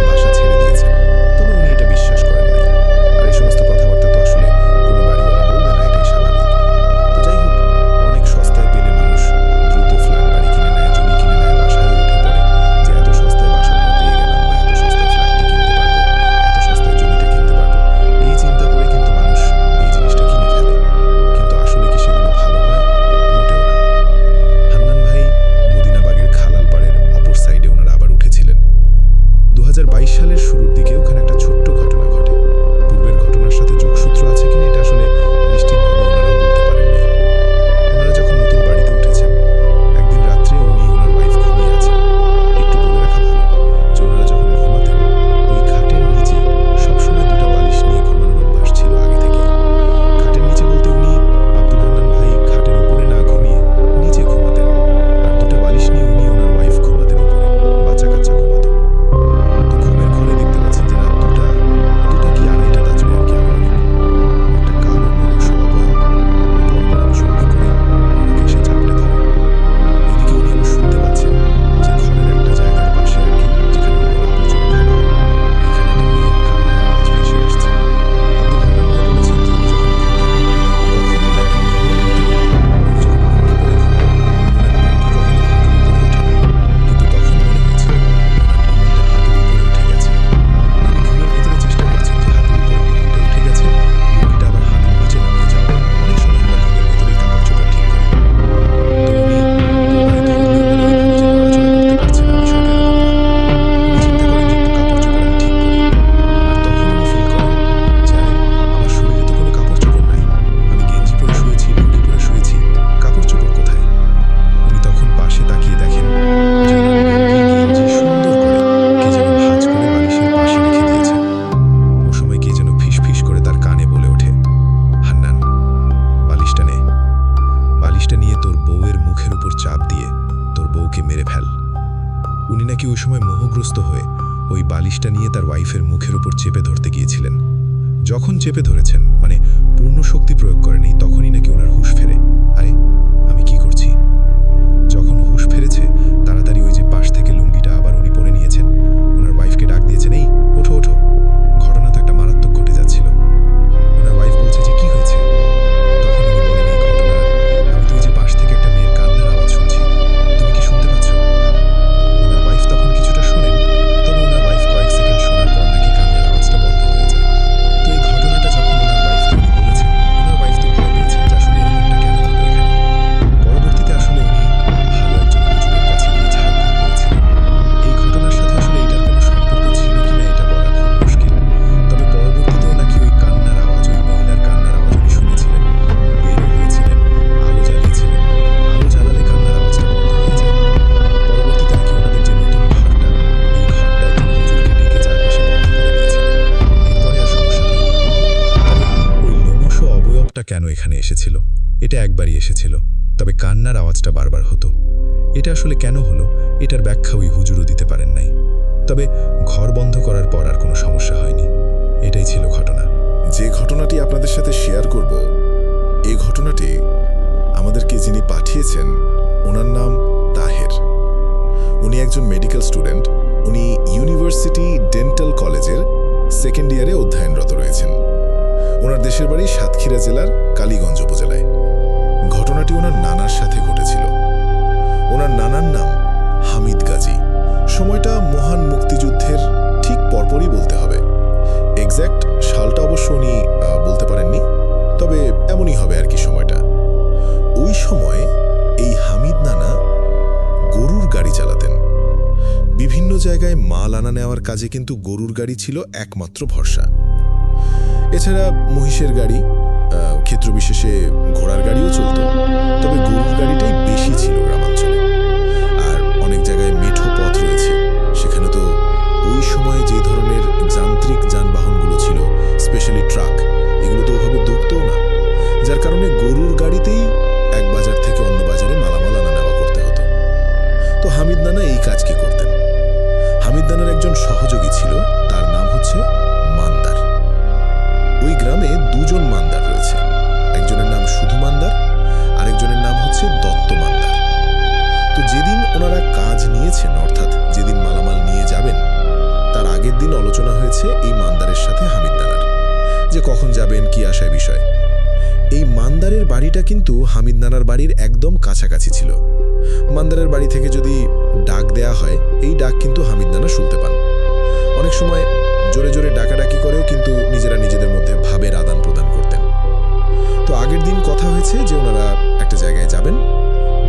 বাসা ছেড়ে দিয়েছেন। তবে উনি এটা বিশ্বাস করেন নাই। আর এই সমস্ত কথাবার্তা তো আসলে কোনো বাড়িওয়ালা বলবে না, এটাই স্বাভাবিক। তো যাই হোক, অনেক সস্তায় পেলে মানুষ দ্রুত ফ্ল্যাট বাড়ি কিনে নেয়, জমি কিনে নেয়, বাসায় উঠে পড়ে যে এত সস্তায় বাসা ভাড়া পেয়ে গেলাম, বা এত সস্তায় ফ্ল্যাটটি কিনতে পারবো, এত সস্তায় জমিটা কিনতে পারবো। এই চিন্তা করে কিন্তু মানুষ এই জিনিসটা কিনে ফেলে। কিন্তু আসলে কি সেগুলো ভালো হয়? মোটেও না। হান্নান ভাই মদিনাবাগের খালালপাড়ের অপর সাইডে ওনারা আবার উঠেছিলেন। 2022 সালের শুরুর দিকে ওখানে একটা ছোট্ট ঘটনা ঘটে। পূর্বের ঘটনার সাথে যোগসূত্র আছে কিনা এটা আসলে নিশ্চিতভাবে ওনারাও বলতে পারেননি। ওনারা যখন নতুন বাড়িতে উঠেছেন, একদিন রাত্রে উনি ওনার ওয়াইফ ঘুমিয়ে আছেন। একটু বলে রাখা ভালো যে ওনারা যখন ঘুমাতেন ওই খাটের নিচে সবসময় 2টা বালিশ নিয়ে ঘুমানোর অভ্যাস ছিল আগে থেকেই। খাটের নিচে বলতে উনি আব্দুল হান্নান ভাই খাটের উপরে না ঘুমিয়ে নিচে ঘুমাতেন, আর 2টা বালিশ নিয়ে উনি ওনার ওয়াইফ ঘুমাতেন উপরে, বাচ্চা কাচ্চা ঘুমাতো। তো ঘুমের ঘরে দেখতে পাচ্ছেন যে রাত 2টা কি 2:30টা বাজবে আর কি, আনুমানিক। একটা কালো মনুষ্য অবয়ব বড় জলদি করে ওনাকে এসে চাপড়ে ধরে। এদিকে উনি আবার শুনতে পাচ্ছেন যে ঘরের একটা জায়গার পাশে আর কি, যেখানে ওনার আবর্জনা ফেলা হয়, এখানে একটা মেয়ের কান্নার আওয়াজ ভেসে আসছে। আব্দুল হান্নান ভাই বলেছেন যে উনি যখন ঘুমান, কখনো নাকি ঘুমের ভিতরে উনি যখন লুঙ্গি পরে ঘুমান, ওনার লুঙ্গি কখনো হাঁটুর উপরে ওঠে না। কিন্তু তখন মনে হয়েছিল ওনার লুঙ্গিটা হাঁটুর উপরে উঠে গেছে। উনি ঘুমের ভিতরে চেষ্টা করছেন যে হাঁটুর উপরে লুঙ্গিটা উঠে গেছে, লুঙ্গিটা আবার হাঁটুর নিচে নামিয়ে যাও। অনেক সময় আমরা ঘুমের ভিতরেই কাপড় চোপড় ঠিক করি। তো উনি কোমরে ধরলেও ওইভাবে যে নড়াচড়া করতে পারছে না, বিষয়টা এরকম না। উনি চিন্তা করেন যে একটু কাপড় চোপড় আমি ঠিক করি। আর তখন উনি ফিল করেন যে আরে, আমার শরীরে তো কোনো কাপড় চোপড় নাই, আমি গেঞ্জি পরে শুয়েছি, লুঙ্গি পরে শুয়েছি, কাপড় চোপড় কোথায়? উনি তখন পাশে তাকিয়ে দেখেন যে ওনার লুঙ্গি গেঞ্জি সুন্দর করে কে যেন ভাঁজ করে বালিশের পাশে রেখে দিয়েছে। ও সময় কে যেন ফিস ফিস করে তার কানে বলে ওঠে, হান্নান, বালিশটা নে, বালিশটা নিয়ে তোর বউয়ের মুখের উপর চাপ দিয়ে তোর বউকে মেরে ফেল। উনি নাকি ওই সময় মোহগ্রস্ত হয়ে ওই বালিশটা নিয়ে তার ওয়াইফের মুখের উপর চেপে ধরতে গিয়েছিলেন। যখন চেপে ধরেছেন, মানে পূর্ণ শক্তি প্রয়োগ করেনি, তখনই নাকি ওনার হুঁশ ফেরে। আরে, আমি কি করছি? যখন হুঁশ ফেরেছে, তাড়াতাড়ি ওই যে পাশ থেকে লুঙ্গিটা আবার উনি পরে নিয়েছেন, ওনার ওয়াইফকে ডাক দিয়েছেন, এই ওঠো ওঠো, ঘটনা তো একটা মারাত্মক ঘটে যাচ্ছিল। ওনার ওয়াইফ বলছে যে কি হয়েছে? তখন উনি বলেন, এই ঘটনা, আমি তো ওই যে পাশ থেকে একটা মেয়ের কান্নার আওয়াজ শুনছি, তুমি কি শুনতে পাচ্ছ? ওনার ওয়াইফ তখন কিছুটা শোনেন, তবে ওনার ওয়াইফ কয়েক সেকেন্ড শোনার পর নাকি কান্নার আওয়াজটা বন্ধ হয়ে যায়। তো এই ঘটনাটা যখন ওনার ওয়াইফকে উনি বলেছেন, ওনার ওয়াইফ তো ভয় পেয়েছেন যে আসলে এরকমটা কেন হলো এখানে। পরবর্তীতে আসলে উনি ভালো একজন হুজুরের কাছে গিয়ে ঝাড়ফুঁক করেছিলেন। এই ঘটনার সাথে আসলে এটার কোনো সম্পর্ক ছিল কিনা এটা বলা খুব মুশকিল। তবে পরবর্তীতেও নাকি ওই কান্নার আওয়াজ, ওই মহিলার কান্নার আওয়াজ উনি শুনেছিলেন, বেরও হয়েছিলেন, আলো জ্বালিয়েছিলেন, আলো জ্বালালে কান্নার আওয়াজটা বন্ধ হয়ে যায়। পরবর্তীতে নাকি ওনাদের যে নতুন ঘরটা, এই ঘরটা একজন হুজুরকে ডেকে চারপাশে বন্ধ করে দিয়েছিলেন। এরপরে আর সমস্যা হয়নি। তবে ওই লোমশ অবয়বটা কেন এখানে এসেছিল? এটা একবারই এসেছিল, তবে কান্নার আওয়াজটা বারবার হতো। এটা আসলে কেন হলো, এটার ব্যাখ্যা ওই হুজুরও দিতে পারেন নাই। তবে ঘর বন্ধ করার পর আর কোনো সমস্যা হয়নি। এটাই ছিল ঘটনা। যে ঘটনাটি আপনাদের সাথে শেয়ার করব, এই ঘটনাটি আমাদেরকে যিনি পাঠিয়েছেন ওনার নাম তাহের। উনি একজন মেডিকেল স্টুডেন্ট। উনি ইউনিভার্সিটি ডেন্টাল কলেজের সেকেন্ড ইয়ারে অধ্যয়নরত রয়েছেন। ওনার দেশের বাড়ি সাতক্ষীরা জেলার কালীগঞ্জ উপজেলায়। ঘটনাটি ওনার নানার সাথে ঘটেছিল। ওনার নানার নাম হামিদ গাজী। সময়টা মহান মুক্তিযুদ্ধের ঠিক পরপরই বলতে হবে। এক্স্যাক্ট সালটা অবশ্য উনি বলতে পারেননি, তবে এমনই হবে আর কি সময়টা। ওই সময় এই হামিদ নানা গরুর গাড়ি চালাতেন। বিভিন্ন জায়গায় মাল আনা নেওয়ার কাজে কিন্তু গরুর গাড়ি ছিল একমাত্র ভরসা। এছাড়া মহিষের গাড়ি, ক্ষেত্রবিশেষে ঘোড়ার গাড়িও চলত, তবে গরুর গাড়িটাই বেশি ছিল গ্রামাঞ্চলে। আর অনেক জায়গায় মেঠো পথ রয়েছে, সেখানে তো ওই সময় যে ধরনের যান্ত্রিক যানবাহনগুলো ছিল, স্পেশালি ট্রাক, এগুলো তো ওভাবে দৌড়তও না, যার কারণে গরুর গাড়িতেই এক বাজার থেকে অন্য বাজারে মালামাল আনা নেওয়া করতে হতো। তো হামিদ নানা এই কাজ কি করতেন? হামিদ নানার একজন সহযোগী ছিল, তার নাম হচ্ছে মান্দার। ওই গ্রামে দুজন মান্দার রয়েছে, একজনের নাম শুধু মান্দার, আরেকজনের নাম হচ্ছে দত্ত মান্দার। তো যেদিন ওনারা কাজ নিয়েছেন, অর্থাৎ যেদিন মালামাল নিয়ে যাবেন, তার আগের দিন আলোচনা হয়েছে এই মান্দারের সাথে হামিদ নানার, যে কখন যাবেন, কি আশায় বিষয়। এই মান্দারের বাড়িটা কিন্তু হামিদ নানার বাড়ির একদম কাছাকাছি ছিল। মান্দারের বাড়ি থেকে যদি ডাক দেয়া হয়, এই ডাক কিন্তু হামিদ নানা শুনতে পান। অনেক সময় জোরে জোরে ডাকাডাকি করেও কিন্তু নিজেরা নিজেদের মধ্যে ভাবের আদান প্রদান করতেন। তো আগের দিন কথা হয়েছে যে ওনারা একটা জায়গায় যাবেন,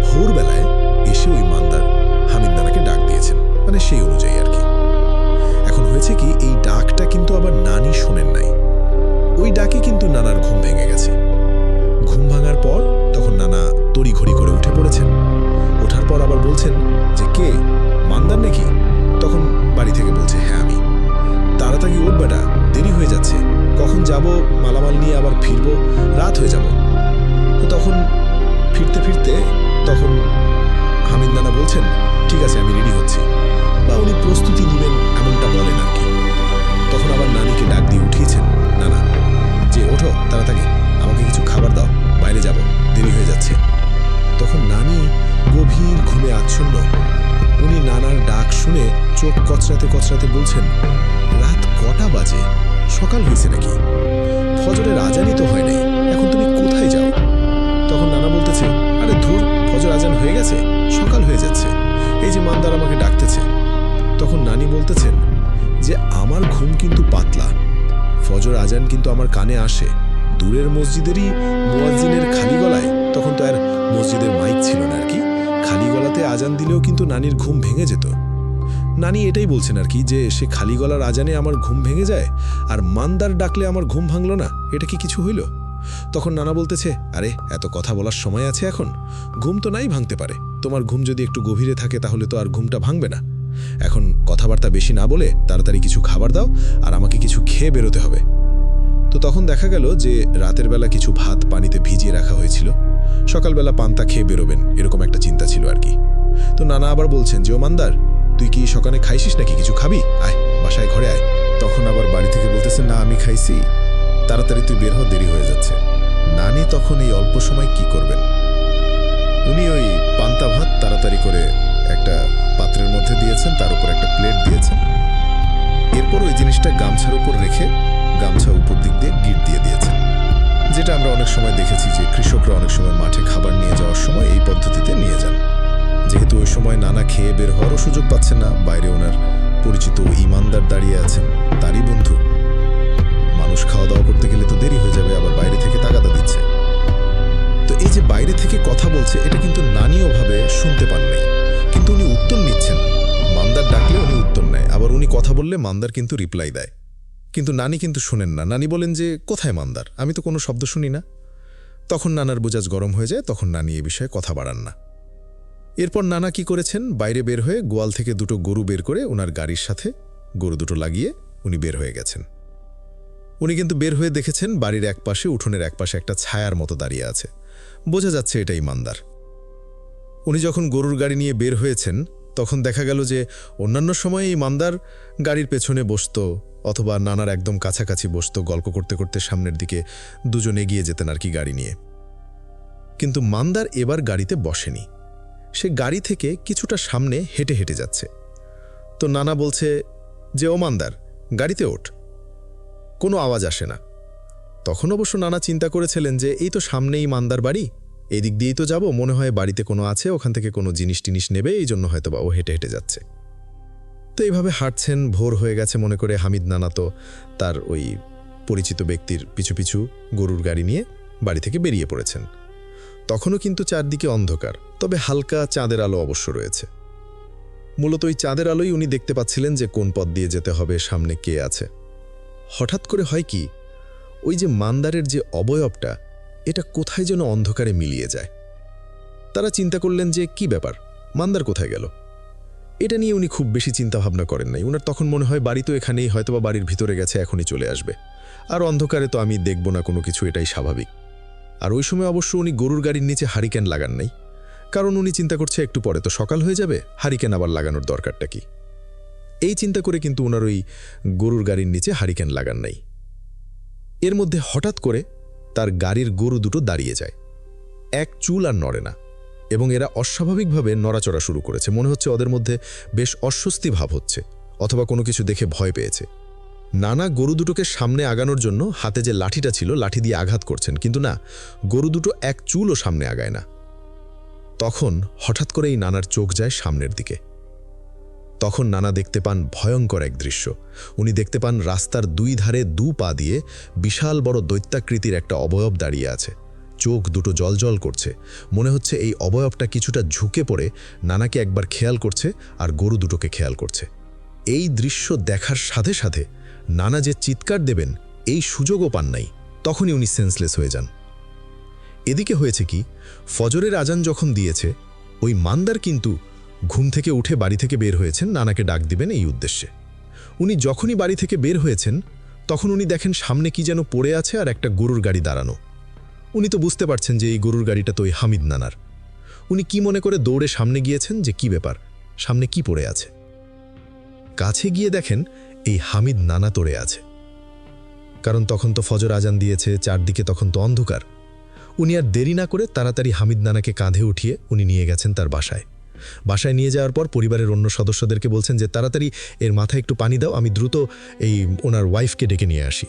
ভোরবেলায় এসে ওই মান্দার হামিদ নানাকে ডাক দিয়েছেন, মানে সেই অনুযায়ী আর কি। এখন হয়েছে কি, এই ডাকটা কিন্তু আবার নানি শোনেন নাই। ওই ডাকে কিন্তু নানার ঘুম ভেঙে গেছে। ঘুম ভাঙার পর তখন নানা তড়িঘড়ি করে উঠে পড়েছেন। ওঠার পর আবার বলছেন যে, কে, মান্দার নাকি? তখন বাড়ি থেকে বলছে, হ্যাঁ আমি। তাড়াতাড়ি ওঠ বেটা, দেরি হয়ে যাচ্ছে, কখন যাব, মালামাল নিয়ে আবার ফিরবো, রাত হয়ে যাব। তো তখন ফিরতে ফিরতে তখন হামিদ নানা বলছেন, ঠিক আছে আমি রেডি হচ্ছি, বা উনি প্রস্তুতি নেবেন এমনটা বলেন আর কি। তখন আবার নানিকে ডাক দিয়ে উঠিয়েছেন নানা, যে ওঠো তাড়াতাড়ি, আমাকে কিছু খাবার দাও, বাইরে যাব, দেরি হয়ে যাচ্ছে। তখন নানি গভীর ঘুমে আচ্ছন্ন। উনি নানার ডাক শুনে চোখ কচরাতে কচরাতে বলছেন, রাত কটা বাজে? সকাল হয়েছে নাকি? ফজরের আজানই তো হয় নাই, এখন তুমি কোথায় যাও? তখন নানা বলতেছে, আরে ধুর, ফজর আজান হয়ে গেছে, সকাল হয়ে যাচ্ছে, এই যে মান্দার আমাকে ডাকতেছে। তখন নানি বলতেছেন যে, আমার ঘুম কিন্তু পাতলা, ফজর আজান কিন্তু আমার কানে আসে। দূরের মসজিদেরই মুয়াজ্জিনের খালি গলায়, তখন তো আর মসজিদের মাইক ছিল না আর কি, খালি গলাতে আজান দিলেও কিন্তু নানির ঘুম ভেঙে যেত। নানি এটাই বলছেন আর কি, যে সে খালি গলার আজানে আমার ঘুম ভেঙে যায়, আর মান্দার ডাকলে আমার ঘুম ভাঙল না, এটা কি কিছু হইল? তখন নানা বলতেছে, আরে এত কথা বলার সময় আছে এখন? ঘুম তো নাই ভাঙতে পারে, তোমার ঘুম যদি একটু গভীরে থাকে তাহলে তো আর ঘুমটা ভাঙবে না। এখন কথাবার্তা বেশি না বলে তাড়াতাড়ি কিছু খাবার দাও, আর আমাকে কিছু খেয়ে বেরোতে হবে। তো তখন দেখা গেল যে রাতের বেলা কিছু ভাত পানিতে ভিজিয়ে রাখা হয়েছিল, সকালবেলা পান্তা খেয়ে বেরোবেন, এরকম একটা চিন্তা ছিল আর কি। তো নানা আবার বলছেন যে, ও মান্দার, তুই কি সকালে খাইছিস নাকি? কিছু খাবি? আয় বাসায়, ঘরে আয়। তখন আবার বাড়ি থেকে বলতেছে, না আমি খাইছি, তাড়াতাড়ি তুই বের হ, দেরি হয়ে যাচ্ছে। নানি তখন এই অল্প সময় কি করবেন, উনি ওই পান্তা ভাত তাড়াতাড়ি করে একটা পাত্রের মধ্যে দিয়েছেন, তার উপর একটা প্লেট দিয়েছেন। এরপর ওই জিনিসটা গামছার উপর রেখে গামছা উপর দিক দিয়ে গিট দিয়ে দিয়েছেন, যেটা আমরা অনেক সময় দেখেছি যে কৃষকরা অনেক সময় মাঠে খাবার নিয়ে যাওয়ার সময় এই পদ্ধতিতে নিয়ে যান। যেহেতু ওই সময় নানা খেয়ে বের হওয়ারও সুযোগ পাচ্ছেন না, বাইরে ওনার পরিচিত ইমানদার দাঁড়িয়ে আছেন, তারই বন্ধু, মানুষ খাওয়া দাওয়া করতে গেলে তো দেরি হয়ে যাবে, আবার বাইরে থেকে তাগাদা দিচ্ছে। তো এই যে বাইরে থেকে কথা বলছে, এটা কিন্তু নানি ওভাবে শুনতে পান নাই, কিন্তু উনি উত্তর নিচ্ছেন। মান্দার ডাকলে উনি উত্তর নেয়, আবার উনি কথা বললে মান্দার কিন্তু রিপ্লাই দেয়, কিন্তু নানি কিন্তু শোনেন না। নানি বলেন যে, কোথায় মান্দার, আমি তো কোনো শব্দ শুনি না। তখন নানার বোজাজ গরম হয়ে যায়, তখন নানি এ বিষয়ে কথা বাড়ান না। এরপর নানা কি করেছেন, বাইরে বের হয়ে গোয়াল থেকে দুটো গরু বের করে ওনার গাড়ির সাথে গরু দুটো লাগিয়ে উনি বের হয়ে গেছেন। উনি কিন্তু বের হয়ে দেখেছেন বাড়ির এক পাশে, উঠোনের এক পাশে একটা ছায়ার মতো দাঁড়িয়ে আছে, বোঝা যাচ্ছে এটাই মান্দার। উনি যখন গরুর গাড়ি নিয়ে বের হয়েছেন, তখন দেখা গেল যে অন্যান্য সময়ে এই মান্দার গাড়ির পেছনে বসত, অথবা নানার একদম কাছাকাছি বসত, গল্প করতে করতে সামনের দিকে দুজন এগিয়ে যেতেন আর কি গাড়ি নিয়ে। কিন্তু মান্দার এবার গাড়িতে বসেনি, সে গাড়ি থেকে কিছুটা সামনে হেঁটে হেঁটে যাচ্ছে। তো নানা বলছে, যে ও মান্দার, গাড়িতে ওঠ। কোনো আওয়াজ আসে না। তখন অবশ্য নানা চিন্তা করেছিলেন যে এই তো সামনেই মান্দার বাড়ি, এই দিক দিয়েই তো যাব, মনে হয় বাড়িতে কোনো আছে, ওখান থেকে কোনো জিনিস টিনিস নেবে, এই জন্য হয়তো বা ও হেঁটে হেঁটে যাচ্ছে। তো এইভাবে হাঁটছেন, ভোর হয়ে গেছে মনে করে হামিদ নানা তো তার ওই পরিচিত ব্যক্তির পিছু পিছু গরুর গাড়ি নিয়ে বাড়ি থেকে বেরিয়ে পড়েছেন। তখনও কিন্তু চারদিকে অন্ধকার, তবে হালকা চাঁদের আলো অবশ্য রয়েছে। মূলত ওই চাঁদের আলোই উনি দেখতে পাচ্ছিলেন যে কোন পথ দিয়ে যেতে হবে, সামনে কে আছে। হঠাৎ করে হয় কি, ওই যে মান্দারের যে অবয়বটা, এটা কোথায় যেন অন্ধকারে মিলিয়ে যায়। তারা চিন্তা করলেন যে কি ব্যাপার, মান্দার কোথায় গেল। এটা নিয়ে উনি খুব বেশি চিন্তা ভাবনা করেন নাই। উনার তখন মনে হয় বাড়ি তো এখানেই, হয়তোবা বাড়ির ভিতরে গেছে, এখনই চলে আসবে, আর অন্ধকারে তো আমি দেখব না কোনো কিছু, এটাই স্বাভাবিক। আর ওই সময় অবশ্য উনি গরুর গাড়ির নিচে হারিকেন লাগান নাই, কারণ উনি চিন্তা করছে একটু পরে তো সকাল হয়ে যাবে, হারিকেন আবার লাগানোর দরকারটা কি। এই চিন্তা করে কিন্তু ওনার ওই গরুর গাড়ির নিচে হারিকেন লাগান নাই। এর মধ্যে হঠাৎ করে তার গাড়ির গরু দুটো দাঁড়িয়ে যায়, এক চুল আর নড়ে না, এবং এরা অস্বাভাবিকভাবে নড়াচড়া শুরু করেছে। মনে হচ্ছে ওদের মধ্যে বেশ অস্বস্তি ভাব হচ্ছে, অথবা কোনো কিছু দেখে ভয় পেয়েছে। নানা গরু দুটোকে সামনে আগানোর জন্য হাতে যে লাঠিটা ছিল, লাঠি দিয়ে আঘাত করছেন, কিন্তু না, গরু দুটো এক চুলও সামনে আগায় না। তখন হঠাৎ করে এই নানার চোখ যায় সামনের দিকে। তখন নানা দেখতে পান ভয়ঙ্কর এক দৃশ্য। উনি দেখতে পান রাস্তার দুই ধারে দু পা দিয়ে বিশাল বড় দৈত্যাকৃতির একটা অবয়ব দাঁড়িয়ে আছে। চোখ দুটো জলজল করছে, মনে হচ্ছে এই অবয়বটা কিছুটা ঝুঁকে পড়ে নানাকে একবার খেয়াল করছে আর গরু দুটোকে খেয়াল করছে। এই দৃশ্য দেখার সাথে সাথে নানা যে চিৎকার দেবেন এই সুযোগও পান নাই, তখনই উনি সেন্সলেস হয়ে যান। এদিকে হয়েছে কি, ফজরের আজান যখন দিয়েছে, ওই মান্দার কিন্তু ঘুম থেকে উঠে বাড়ি থেকে বের হয়েছেন নানাকে ডাক দিবেন এই উদ্দেশ্যে। উনি যখনই বাড়ি থেকে বের হয়েছেন, তখন উনি দেখেন সামনে কি যেন পড়ে আছে আর একটা গরুর গাড়ি দাঁড়ানো। উনি তো বুঝতে পারছেন যে এই গরুর গাড়িটা তো ওই হামিদ নানার। উনি কি মনে করে দৌড়ে সামনে গিয়েছেন যে কি ব্যাপার, সামনে কি পড়ে আছে। কাছে গিয়ে দেখেন এই হামিদ নানা তোড়ে আছে, কারণ তখন তো ফজর আজান দিয়েছে, চারদিকে তখন তো অন্ধকার। উনি আর দেরি না করে তাড়াতাড়ি হামিদ নানাকে কাঁধে উঠিয়ে উনি নিয়ে গেছেন তার বাসায়। বাসায় নিয়ে যাওয়ার পর পরিবারের অন্য সদস্যদেরকে বলছেন যে তাড়াতাড়ি এর মাথায় একটু পানি দাও, আমি দ্রুত এই ওনার ওয়াইফকে ডেকে নিয়ে আসি।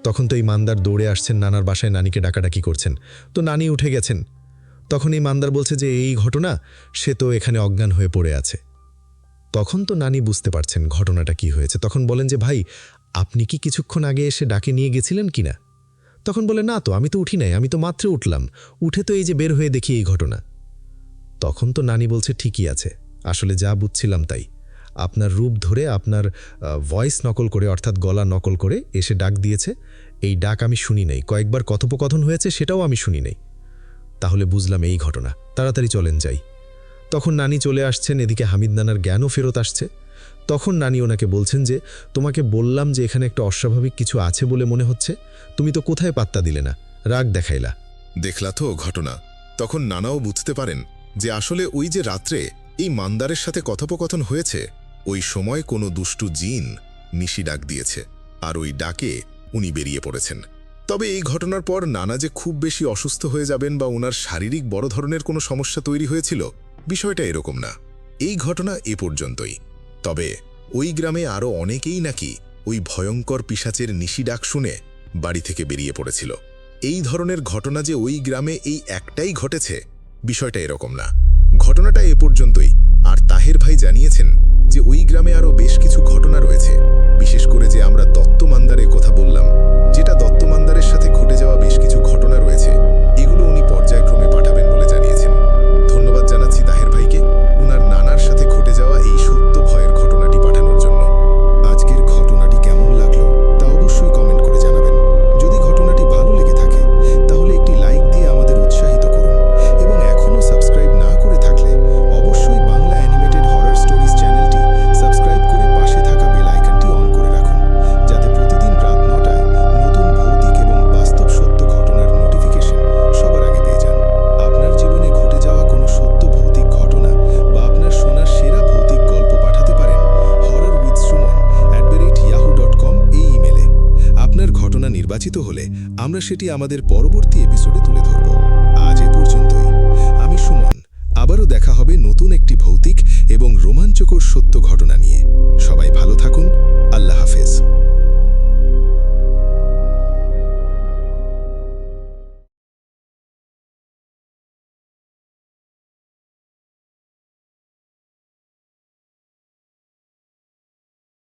তখন তো এই মান্দার দৌড়ে আসছেন নানার বাসায়, নানিকে ডাকাডাকি করছেন। তো নানি উঠে গেছেন। তখন এই মান্দার বলছে যে এই ঘটনা, সে তো এখানে অজ্ঞান হয়ে পড়ে আছে। তখন তো নানি বুঝতে পারছেন ঘটনাটা কি হয়েছে। তখন বলেন যে ভাই, আপনি কি কিছুক্ষণ আগে এসে ডাকে নিয়ে গেছিলেন কিনা? তখন বলে না তো, আমি তো উঠি নাই, আমি তো মাত্র উঠলাম, উঠে তো এই যে বের হয়ে দেখি এই ঘটনা। তখন তো নানি বলছে ঠিকই আছে, আসলে যা বুঝছিলাম তাই, আপনার রূপ ধরে আপনার ভয়েস নকল করে, অর্থাৎ গলা নকল করে এসে ডাক দিয়েছে। এই ডাক আমি শুনি নাই, কয়েকবার কথোপকথন হয়েছে সেটাও আমি শুনি নাই। তাহলে বুঝলাম এই ঘটনা, তাড়াতাড়ি চলেন যাই। তখন নানি চলে আসছেন, এদিকে হামিদ নানার জ্ঞানও ফেরত আসছে। তখন নানি ওনাকে বলছেন যে তোমাকে বললাম যে এখানে একটা অস্বাভাবিক কিছু আছে বলে মনে হচ্ছে, তুমি তো কোথায় পাত্তা দিলে না, রাগ দেখাইলা। দেখলা তো ঘটনা। তখন নানাও বুঝতে পারেন যে আসলে ওই যে রাত্রে এই মান্দারের সাথে কথোপকথন হয়েছে, ওই সময় কোনো দুষ্টু জিন নিশি ডাক দিয়েছে, আর ওই ডাকে উনি বেরিয়ে পড়েছেন। তবে এই ঘটনার পর নানা যে খুব বেশি অসুস্থ হয়ে যাবেন বা ওনার শারীরিক বড় ধরনের কোনো সমস্যা তৈরি হয়েছিল, বিষয়টা এরকম না। এই ঘটনা এ পর্যন্তই। তবে ওই গ্রামে আরও অনেকেই নাকি ওই ভয়ঙ্কর পিশাচের নিশি ডাক শুনে বাড়ি থেকে বেরিয়ে পড়েছিল। এই ধরনের ঘটনা যে ওই গ্রামে এই একটাই ঘটেছে, বিষয়টা এরকম না। ঘটনাটা এ পর্যন্তই। আর তাহের ভাই জানিয়েছেন যে ওই গ্রামে আরও বেশ কিছু ঘটনা রয়েছে, বিশেষ করে যে আমরা দত্ত মান্দারের কথা বললাম, যেটা দত্ত মান্দারের সাথে ঘটে যাওয়া বেশ কিছু ঘটনা রয়েছে, এগুলো উনি পর্যায়ক্রমে পাঠাবেন বলে জানিয়েছেন। ধন্যবাদ জানাচ্ছি তাহের ভাইকে ওনার নানার সাথে ঘটে যাওয়া এই সত্য ভয়ের ঘটনাটি পাঠানোর জন্য। আজকের ঘটনাটি কেমন লাগলো তা অবশ্যই কমেন্ট করে জানাবেন। যদি ঘটনাটি ভালো লেগে থাকে তাহলে একটি লাইক দিয়ে আমাদের উৎসাহিত করুন, এবং এখনও সাবস্ক্রাইব না করে থাকলে অবশ্যই বাংলা অ্যানিমেটেড হরর স্টোরিজ চ্যানেলটি সাবস্ক্রাইব করে পাশে থাকা বেল আইকনটি অন করে রাখুন, যাতে প্রতিদিন রাত 9টায় নতুন ভৌতিক এবং বাস্তব সত্য ঘটনার নোটিফিকেশন সবার আগে পেয়ে যান। আপনার জীবনে ঘটে যাওয়া কোনো সত্য ভৌতিক ঘটনা বা আপনার শোনা সেরা ভৌতিক গল্প পাঠাতে পারেন horrorwithsuman@yahoo.com এই ইমেলে। আপনার ঘটনা নির্বাচিত হলে আমরা সেটি আমাদের পরবর্তী এপিসোডে